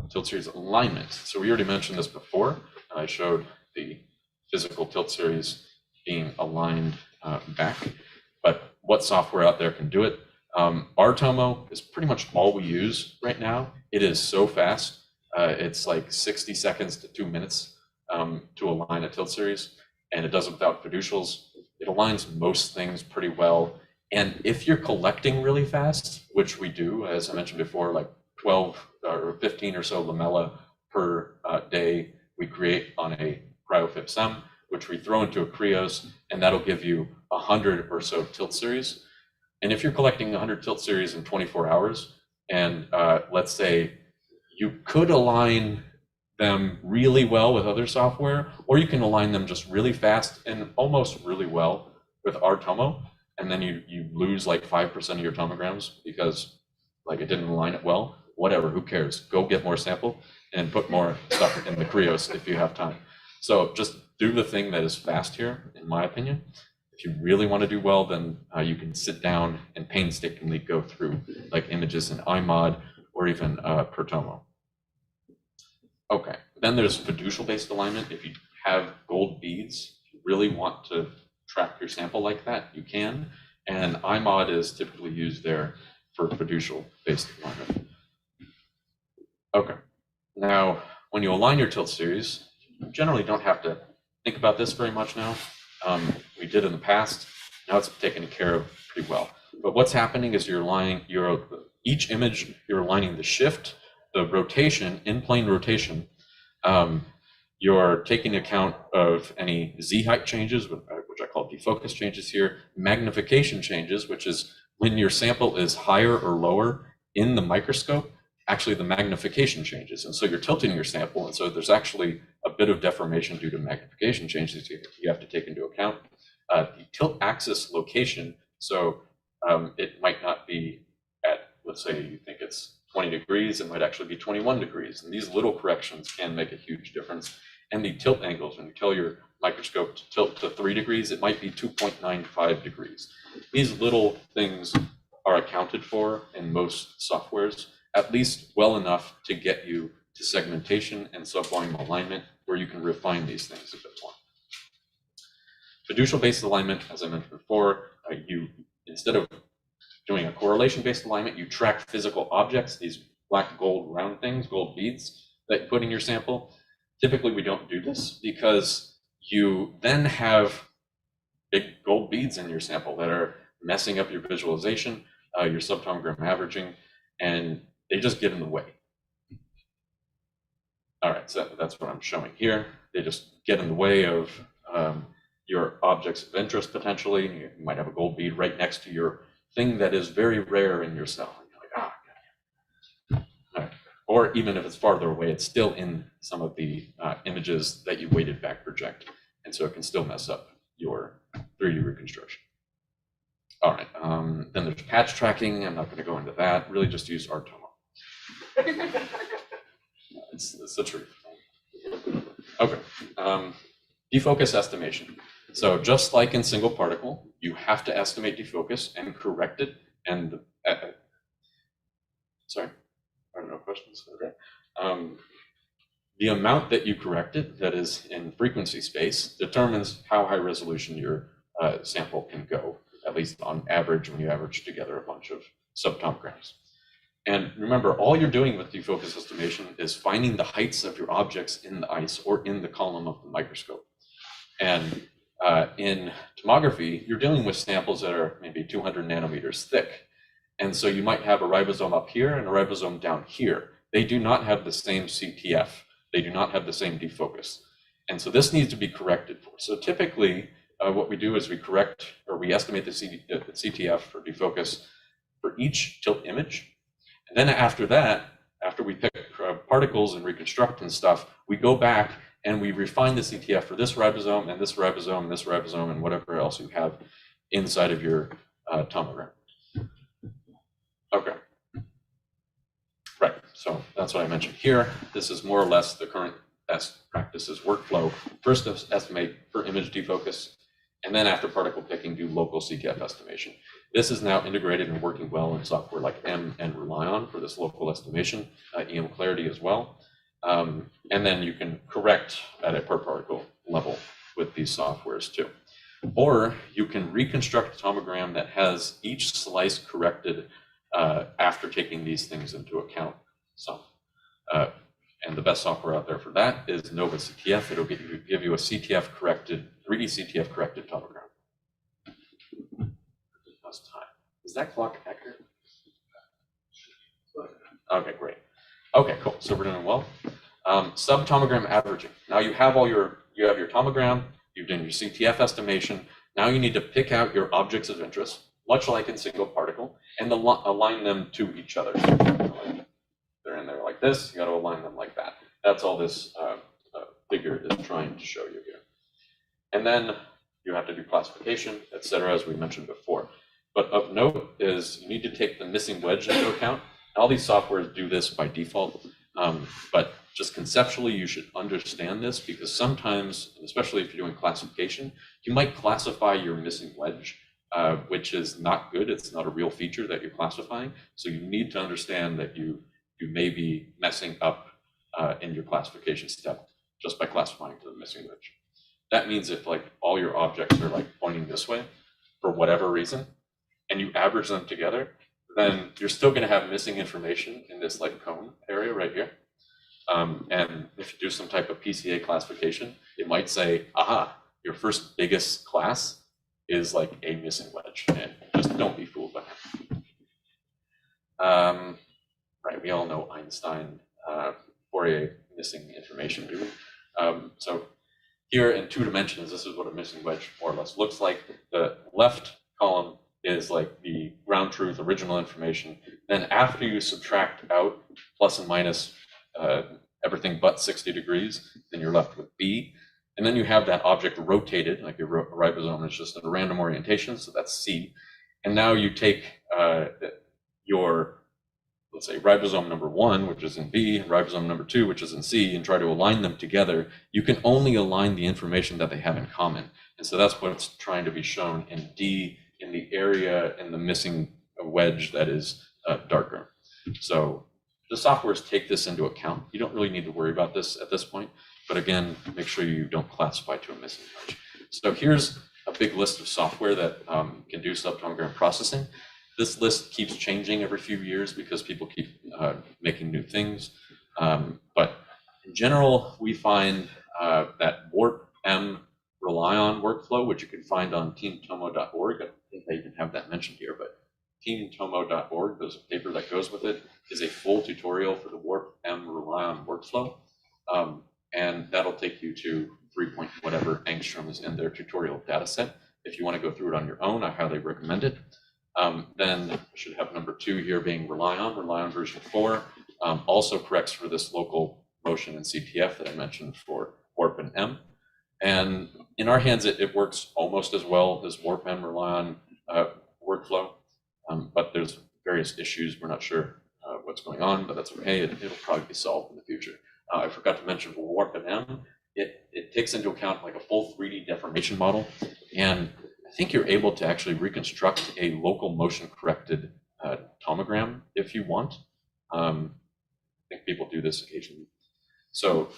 tilt series alignment. So we already mentioned this before. I showed the physical tilt series being aligned back, but what software out there can do it? Our Tomo is pretty much all we use right now. It is so fast. It's like 60 seconds to 2 minutes to align a tilt series, and it does it without fiducials. It aligns most things pretty well. And if you're collecting really fast, which we do, as I mentioned before, like 12 or 15 or so lamella per day we create on a cryofib-sem, which we throw into a Krios, and that'll give you 100 or so tilt series. And if you're collecting 100 tilt series in 24 hours, and let's say you could align them really well with other software, or you can align them just really fast and almost really well with our Tomo, and then you lose like 5% of your tomograms because like it didn't align it well. Whatever, who cares? Go get more sample and put more stuff in the Krios if you have time. So just do the thing that is fast here, in my opinion. If you really want to do well, then you can sit down and painstakingly go through like images in iMod or even per Tomo. Okay, then there's fiducial-based alignment. If you have gold beads, if you really want to track your sample like that, you can. And iMod is typically used there for fiducial-based alignment. Okay, now when you align your tilt series, you generally don't have to think about this very much now. We did in the past. Now it's taken care of pretty well. But what's happening is you're aligning each image, you're aligning the shift, the rotation, in-plane rotation. You're taking account of any Z height changes, which I call defocus changes here, magnification changes, which is when your sample is higher or lower in the microscope, actually the magnification changes. And so you're tilting your sample, and so there's actually a bit of deformation due to magnification changes you have to take into account. The tilt axis location, so it might not be at, let's say you think it's 20 degrees, it might actually be 21 degrees. And these little corrections can make a huge difference. And the tilt angles, when you tell your microscope to tilt to 3 degrees, it might be 2.95 degrees. These little things are accounted for in most softwares, at least well enough to get you to segmentation and subvolume alignment, where you can refine these things a bit more. Fiducial-based alignment, as I mentioned before, you, instead of doing a correlation-based alignment, you track physical objects, these black gold round things, gold beads that you put in your sample. Typically, we don't do this because you then have big gold beads in your sample that are messing up your visualization, your subtomogram averaging, and they just get in the way. All right, so that's what I'm showing here. They just get in the way of your objects of interest potentially. You might have a gold bead right next to your thing that is very rare in your cell. And you're like, ah, all right. Or even if it's farther away, it's still in some of the images that you weighted back project. And so it can still mess up your 3D reconstruction. All right, then there's patch tracking. I'm not going to go into that. Really just use our Tomo. It's the truth. Okay, defocus estimation. So just like in single particle, you have to estimate defocus and correct it. And sorry, I don't know questions. Okay. The amount that you corrected, that is in frequency space, determines how high resolution your sample can go, at least on average when you average together a bunch of subtomograms. And remember, all you're doing with defocus estimation is finding the heights of your objects in the ice or in the column of the microscope. And in tomography, you're dealing with samples that are maybe 200 nanometers thick. And so you might have a ribosome up here and a ribosome down here. They do not have the same CTF. They do not have the same defocus. And so this needs to be corrected for. So typically, what we do is we correct, or we estimate the CTF or defocus for each tilt image. And then after that, after we pick particles and reconstruct and stuff, we go back and we refine the CTF for this ribosome and this ribosome and this ribosome and whatever else you have inside of your tomogram. Okay. Right, so that's what I mentioned here. This is more or less the current best practices workflow. First, estimate for image defocus, and then after particle picking, do local CTF estimation. This is now integrated and working well in software like M and Relion for this local estimation, EM Clarity as well. And then you can correct at a per particle level with these softwares too. Or you can reconstruct a tomogram that has each slice corrected after taking these things into account. So, and the best software out there for that is Nova CTF. It'll give you a CTF corrected, 3D CTF corrected tomogram. Is that clock accurate? Okay, great. Okay, cool. So we're doing well. Subtomogram averaging. Now you have your tomogram. You've done your CTF estimation. Now you need to pick out your objects of interest, much like in single particle, and align them to each other. They're in there like this. You got to align them like that. That's all this figure is trying to show you here. And then you have to do classification, etc., as we mentioned before. But of note is you need to take the missing wedge into account. All these softwares do this by default, but just conceptually, you should understand this because sometimes, especially if you're doing classification, you might classify your missing wedge, which is not good. It's not a real feature that you're classifying. So you need to understand that you may be messing up in your classification step just by classifying to the missing wedge. That means if like all your objects are like pointing this way for whatever reason, and you average them together, then you're still going to have missing information in this like cone area right here. And if you do some type of PCA classification, it might say, aha, your first biggest class is like a missing wedge, and just don't be fooled by that. Right, we all know Einstein Fourier missing information, do we? So here in 2 dimensions, this is what a missing wedge more or less looks like. The left column is like the ground truth original information. Then after you subtract out plus and minus everything but 60 degrees, then you're left with B. And then you have that object rotated, like your ribosome is just in a random orientation, so that's C. And now you take your, let's say, ribosome number 1, which is in B, ribosome number 2, which is in C, and try to align them together. You can only align the information that they have in common. And so that's what's trying to be shown in D, in the area in the missing wedge that is darker. So the softwares take this into account. You don't really need to worry about this at this point, but again, make sure you don't classify to a missing wedge. So here's a big list of software that can do subtomogram processing. This list keeps changing every few years because people keep making new things. But in general, we find that Warp M Relion workflow, which you can find on teamtomo.org. I think I even have that mentioned here, but teamtomo.org, there's a paper that goes with it, is a full tutorial for the Warp M Relion workflow. And that'll take you to 3 point whatever angstrom is in their tutorial data set. If you want to go through it on your own, I highly recommend it. Then I should have number 2 here being Relion version 4, also corrects for this local motion and CTF that I mentioned for Warp and M. And in our hands, it works almost as well as Warp and Relion workflow, but there's various issues. We're not sure what's going on, but that's okay. It'll probably be solved in the future. I forgot to mention for Warp and M, it takes into account like a full 3D deformation model, and I think you're able to actually reconstruct a local motion corrected tomogram if you want. I think people do this occasionally. So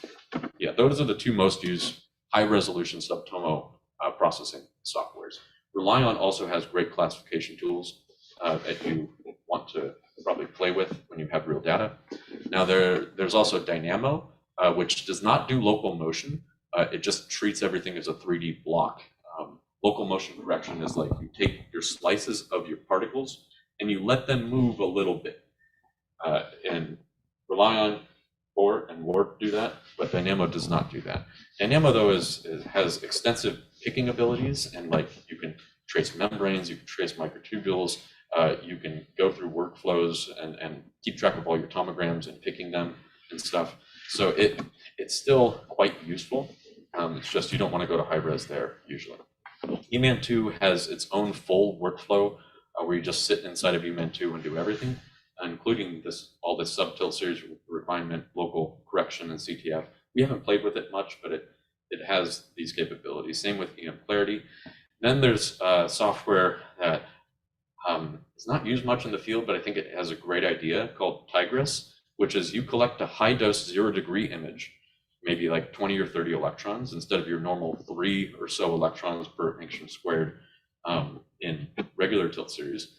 yeah, those are the 2 most used high resolution subtomo processing softwares. Relion also has great classification tools that you want to probably play with when you have real data. Now there's also Dynamo, which does not do local motion. It just treats everything as a 3D block. Local motion correction is like you take your slices of your particles and you let them move a little bit. And Relion and Warp do that, but Dynamo does not do that. Dynamo, though, has extensive picking abilities, and like you can trace membranes, you can trace microtubules, you can go through workflows and keep track of all your tomograms and picking them and stuff. So it's still quite useful. It's just you don't want to go to high res there usually. EMAN2 has its own full workflow where you just sit inside of EMAN2 and do everything, including all this subtilt series refinement, local correction, and CTF. We haven't played with it much, but it has these capabilities. Same with EM Clarity. Then there's software that is not used much in the field, but I think it has a great idea called Tigris, which is you collect a high dose 0-degree image, maybe like 20 or 30 electrons instead of your normal 3 or so electrons per angstrom squared in regular tilt series.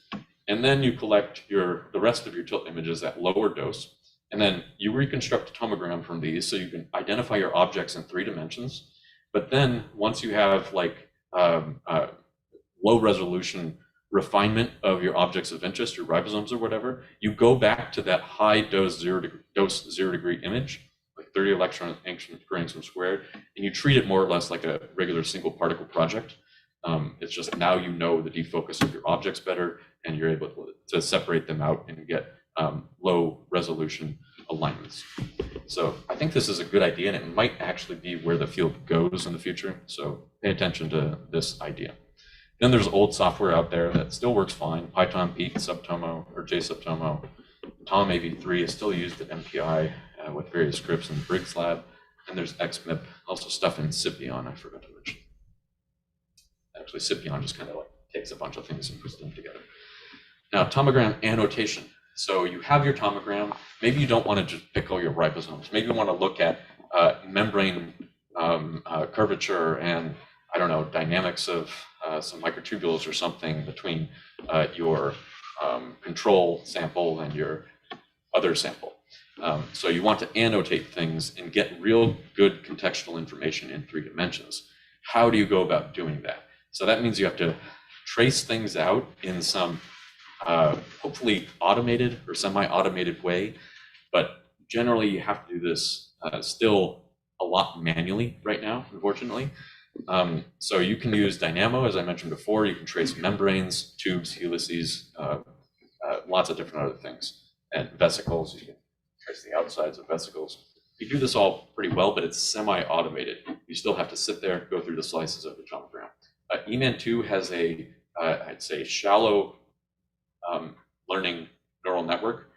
And then you collect the rest of your tilt images at lower dose. And then you reconstruct a tomogram from these so you can identify your objects in 3 dimensions. But then once you have like low resolution refinement of your objects of interest, your ribosomes or whatever, you go back to that high dose 0-degree image, like 30 electron angstrom per angstrom squared, and you treat it more or less like a regular single particle project. It's just now you know the defocus of your objects better, and you're able to separate them out and get low resolution alignments. So I think this is a good idea, and it might actually be where the field goes in the future. So pay attention to this idea. Then there's old software out there that still works fine. Python, Pete, Subtomo, or JSubtomo. TomAV3 is still used at MPI with various scripts in the Briggs lab. And there's XMIP, also stuff in Scipion I forgot to mention. Actually, Scipion just kind of like takes a bunch of things and puts them together. Now, tomogram annotation. So you have your tomogram. Maybe you don't want to just pick all your ribosomes. Maybe you want to look at membrane curvature and, I don't know, dynamics of some microtubules or something between your control sample and your other sample. So you want to annotate things and get real good contextual information in 3 dimensions. How do you go about doing that? So that means you have to trace things out in some hopefully automated or semi-automated way, but generally you have to do this still a lot manually right now, unfortunately. So you can use Dynamo, as I mentioned before. You can trace membranes, tubes, helices, lots of different other things, and vesicles. You can trace the outsides of vesicles. You do this all pretty well, but it's semi-automated. You still have to sit there, go through the slices of the tomogram. EMAN2 has a, I'd say, shallow learning neural network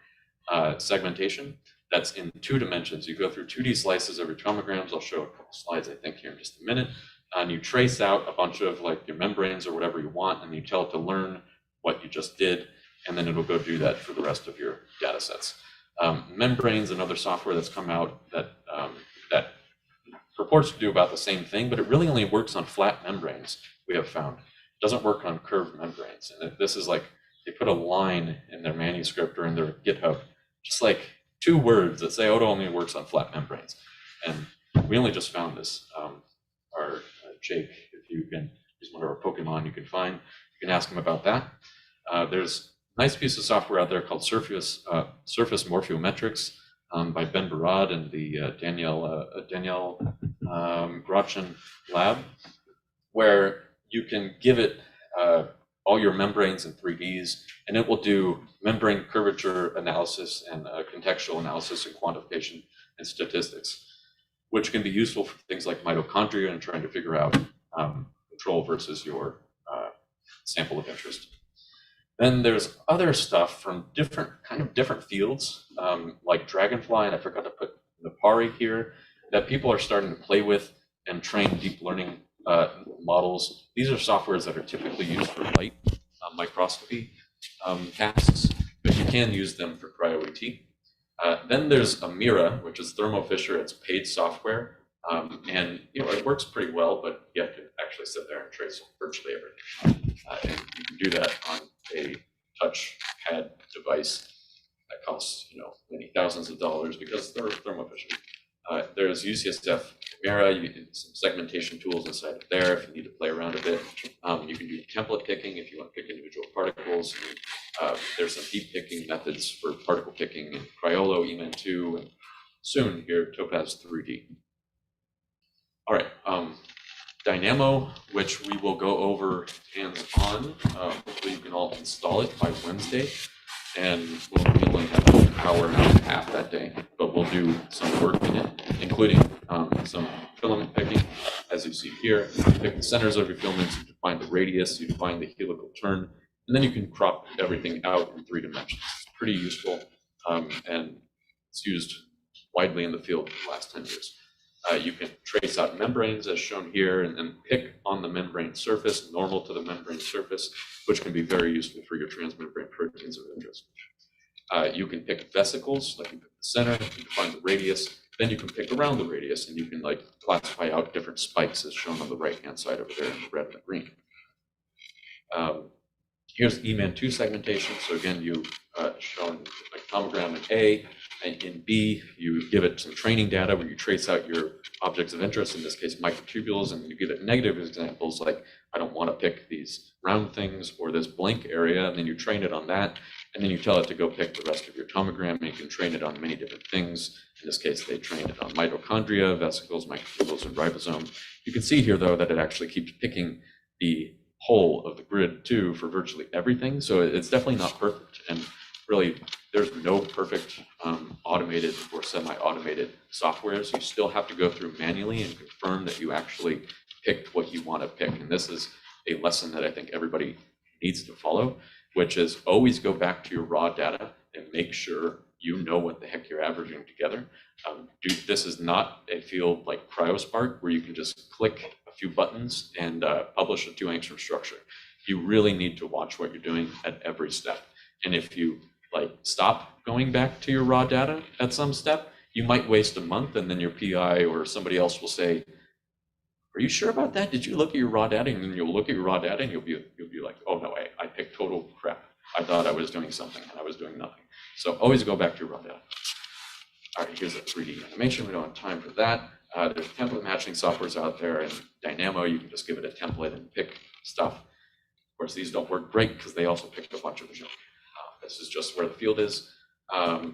segmentation that's in 2 dimensions. You go through 2D slices of your tomograms. I'll show a couple slides, I think, here in just a minute. And you trace out a bunch of like your membranes or whatever you want, and you tell it to learn what you just did, and then it'll go do that for the rest of your data sets. Membranes, another software that's come out that purports to do about the same thing, but it really only works on flat membranes, we have found. It doesn't work on curved membranes. And this is like, they put a line in their manuscript or in their GitHub, just like 2 words that say, oh, it only works on flat membranes. And we only just found this. Our Jake, if you can, he's one of our Pokemon you can find, you can ask him about that. There's a nice piece of software out there called Surface Morphometrics by Ben Barad and the Danielle Grotchen lab, where you can give it all your membranes in 3Ds, and it will do membrane curvature analysis and contextual analysis and quantification and statistics, which can be useful for things like mitochondria and trying to figure out control versus your sample of interest. Then there's other stuff from different fields, like Dragonfly, and I forgot to put Napari here, that people are starting to play with and train deep learning models. These are softwares that are typically used for light microscopy tasks, but you can use them for cryo-ET. Then there's Amira, which is Thermo Fisher. It's paid software, and it works pretty well, but you have to actually sit there and trace virtually everything. And you can do that on a touchpad device that costs many thousands of dollars because they're Thermo Fisher. There's UCSF Amira, some segmentation tools inside of there if you need to play around a bit. You can do template picking if you want to pick individual particles. There's some deep picking methods for particle picking in Cryolo, EMAN2, and soon here Topaz 3D. All right, Dynamo which we will go over hands-on. Hopefully you can all install it by Wednesday, and we'll only have an hour and a half that day, but we'll do some work in it, including some filament picking, as you see here. You pick the centers of your filaments, you define the radius, you define the helical turn, and then you can crop everything out in 3 dimensions. It's pretty useful, and it's used widely in the field for the last 10 years. You can trace out membranes as shown here and then pick on the membrane surface, normal to the membrane surface, which can be very useful for your transmembrane proteins of interest. You can pick vesicles, like you pick the center, you define the radius, then you can pick around the radius and you can like classify out different spikes as shown on the right-hand side over there in the red and the green. Here's EMAN2 segmentation. So again, you shown like tomogram in A, and in B, you give it some training data where you trace out your objects of interest, in this case microtubules, and you give it negative examples like, I don't want to pick these round things or this blank area, and then you train it on that, and then you tell it to go pick the rest of your tomogram, and you can train it on many different things. In this case, they trained it on mitochondria, vesicles, microtubules, and ribosome. You can see here, though, that it actually keeps picking the whole of the grid too for virtually everything. So it's definitely not perfect, and really there's no perfect automated or semi-automated softwares. You still have to go through manually and confirm that you actually picked what you want to pick. And this is a lesson that I think everybody needs to follow, which is always go back to your raw data and make sure you know what the heck you're averaging together. This is not a field like CryoSpark where you can just click a few buttons and publish a 2 angstrom structure. You really need to watch what you're doing at every step. And if you like stop going back to your raw data at some step, you might waste a month, and then your PI or somebody else will say, "Are you sure about that? Did you look at your raw data?" And then you'll look at your raw data and you'll be like, "Oh no, I picked total crap. I thought I was doing something and I was doing nothing." So always go back to your raw data. All right, here's a 3D animation. We don't have time for that. There's template matching softwares out there, and Dynamo, you can just give it a template and pick stuff. Of course, these don't work great because they also pick a bunch of junk. This is just where the field is. I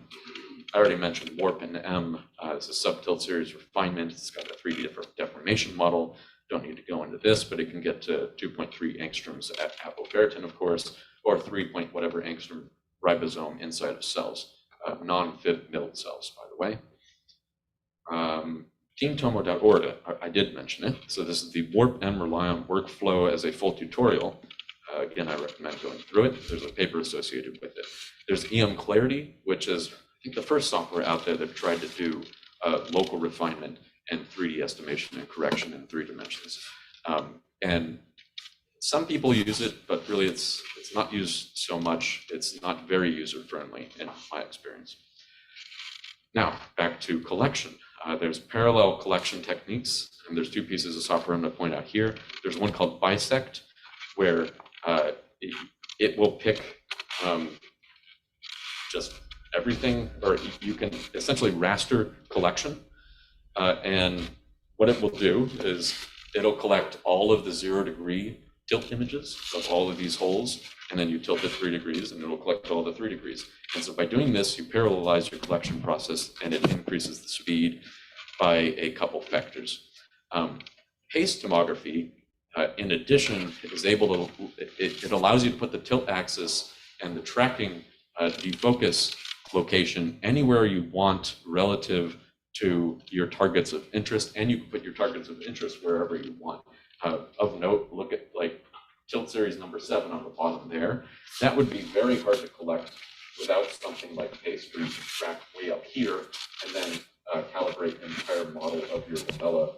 already mentioned Warp and M. It's a subtilt series refinement. It's got a 3D deformation model. Don't need to go into this, but it can get to 2.3 angstroms at apoferritin, of course, or 3 point whatever angstrom ribosome inside of cells, non-Fib milled cells, by the way. TeamTomo.org, I did mention it. So this is the Warp M Rely on workflow as a full tutorial. Again, I recommend going through it. There's a paper associated with it. There's EM Clarity, which is, I think, the first software out there that tried to do local refinement and 3D estimation and correction in 3 dimensions. And some people use it, but really it's not used so much. It's not very user-friendly in my experience. Now, back to collection. There's parallel collection techniques, and there's 2 pieces of software I'm going to point out here. There's one called Bisect, where it will pick just everything, or you can essentially raster collection. And what it will do is it'll collect all of the 0-degree tilt images of all of these holes, and then you tilt it 3 degrees, and it'll collect all the 3 degrees. And so by doing this, you parallelize your collection process, and it increases the speed by a couple factors. Paste tomography, in addition, is able to, it allows you to put the tilt axis and the tracking defocus location anywhere you want relative to your targets of interest, and you can put your targets of interest wherever you want. Of note, look at like tilt series number 7 on the bottom there. That would be very hard to collect without something like paste, where you can track way up here and then calibrate an entire model of your lamella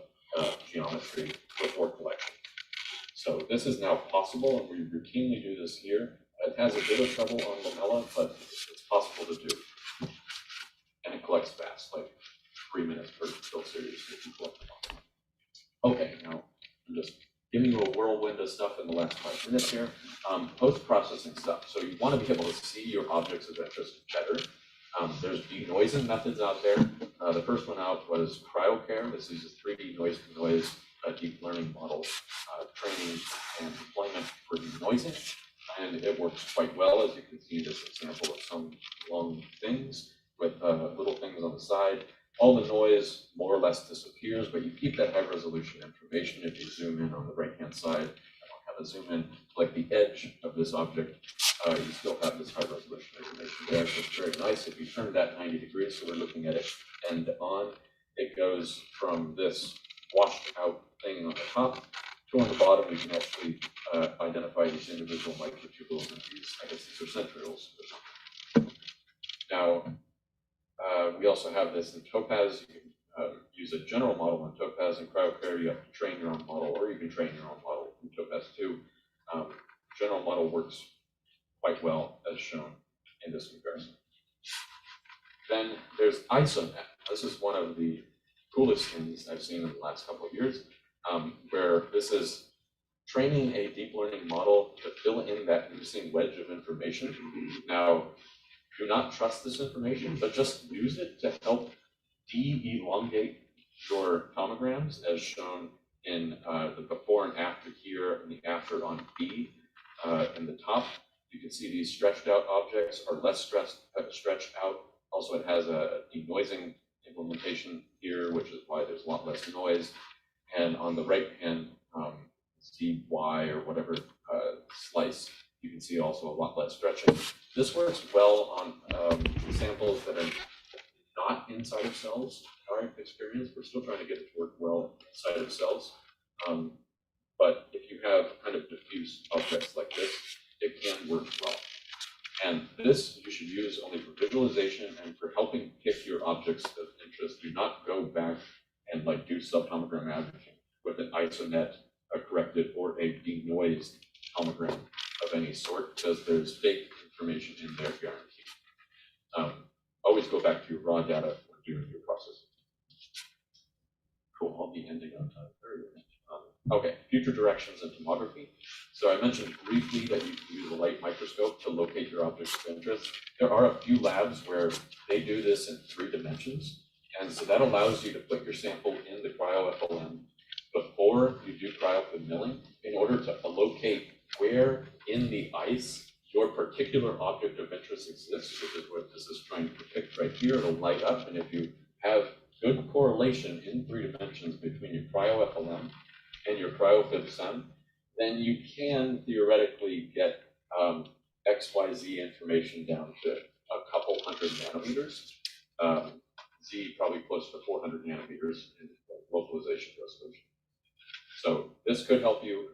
geometry before collection. So this is now possible, and we routinely do this here. It has a bit of trouble on lamella, but it's possible to do. And it collects fast, like 3 minutes per tilt series if you collect them all. Okay, now I'm just giving you a whirlwind of stuff in the last 5 minutes here. Post-processing stuff. So you want to be able to see your objects of interest better. There's denoising methods out there. The first one out was CryoCare. This is a 3D noise-to-noise deep learning model training and deployment for denoising. And it works quite well, as you can see this example of some long things with little things on the side. All the noise more or less disappears, but you keep keep that high resolution information. If you zoom in on the right-hand side, I don't have a zoom in, like the edge of this object, you still have this high resolution information there. So it's very nice. If you turn that 90 degrees, so we're looking at it end on, it goes from this washed out thing on the top to on the bottom. We can actually identify these individual microtubules, and these, I guess these are centrioles. Now, we also have this in Topaz. You can use a general model in Topaz. and CryoCare, you have to train your own model, or you can train your own model in Topaz too. General model works quite well, as shown in this comparison. Then there's ISONet. This is one of the coolest things I've seen in the last couple of years, where this is training a deep learning model to fill in that missing wedge of information. Now, do not trust this information, but just use it to help de-elongate your tomograms, as shown in the before and after here, and the after on B. In the top, you can see these stretched out objects are less stretched out. Also, it has a denoising implementation here, which is why there's a lot less noise. And on the right hand CY or whatever slice, you can see also a lot less stretching. This works well on samples that are not inside of cells. In our experience, we're still trying to get it to work well inside of cells. But if you have kind of diffuse objects like this, it can work well. And this you should use only for visualization and for helping pick your objects of interest. Do not go back and like do subtomogram averaging with an ISONet, a corrected, or a denoised tomogram of any sort, because there's fake information in there guaranteed. Always go back to your raw data when doing your processing. Cool, I'll be ending on time. Okay, future directions in tomography. So I mentioned briefly that you can use a light microscope to locate your objects of interest. There are a few labs where they do this in 3 dimensions. And so that allows you to put your sample in the cryo-FLM before you do cryo-FLM milling in order to locate where in the ice your particular object of interest exists, which is what this is trying to depict right here. It'll light up, and if you have good correlation in 3 dimensions between your cryo-FLM and your cryo-FIB-SEM, then you can theoretically get XYZ information down to a couple hundred nanometers. Z probably close to 400 nanometers in localization resolution. So this could help you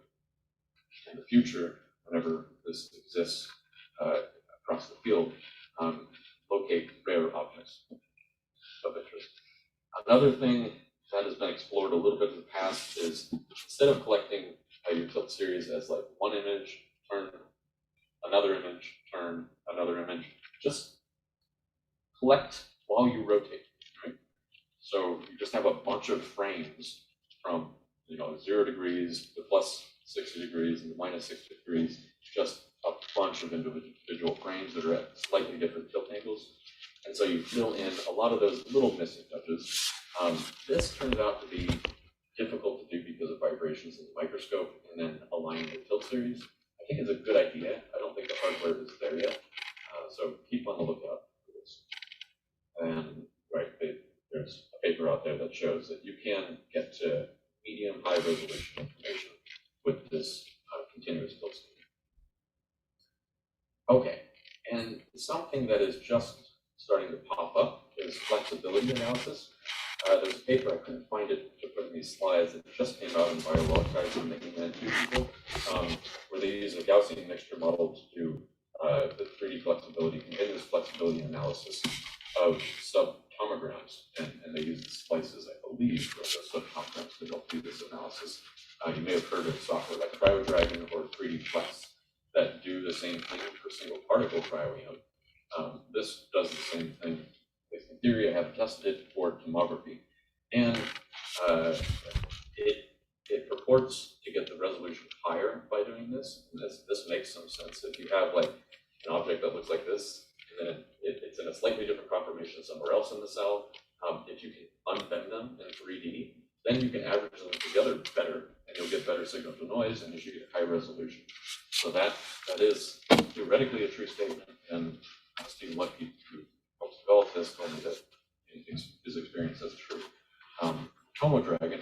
in the future, whenever this exists across the field, locate rare objects of interest. Another thing that has been explored a little bit in the past is, instead of collecting your tilt series as like one image, turn, another image, turn, another image, just collect while you rotate, right? So you just have a bunch of frames from 0 degrees to plus 60 degrees and minus 60 degrees, just a bunch of individual frames that are at slightly different tilt angles. And so you fill in a lot of those little missing touches. This turns out to be difficult to do because of vibrations in the microscope and then aligning the tilt series. I think it's a good idea. I don't think the hardware is there yet. So keep on the lookout for this. And there's a paper out there that shows that you can get to medium high resolution information with this continuous tilt series. Okay, and something that is just starting to pop up is flexibility analysis. There's a paper, I couldn't find it to put in these slides, it just came out in BioLog from the NCITU people, where they use a Gaussian mixture model to do the 3D flexibility, continuous flexibility analysis of subtomograms, and they use the splices, I believe, for the subtomograms to help do this analysis. You may have heard of software like CryoDragon or 3D Flex that do the same thing for single particle cryo-EM. This does the same thing. In theory, I have tested it for tomography, and it purports to get the resolution higher by doing this. And this makes some sense. If you have like an object that looks like this, and then it's in a slightly different conformation somewhere else in the cell, if you can unbend them in 3D, then you can average them together better, and you'll get better signal to noise, and you should get high resolution. So that is theoretically a true statement, and Stephen Lucky, who helps develop this, told me that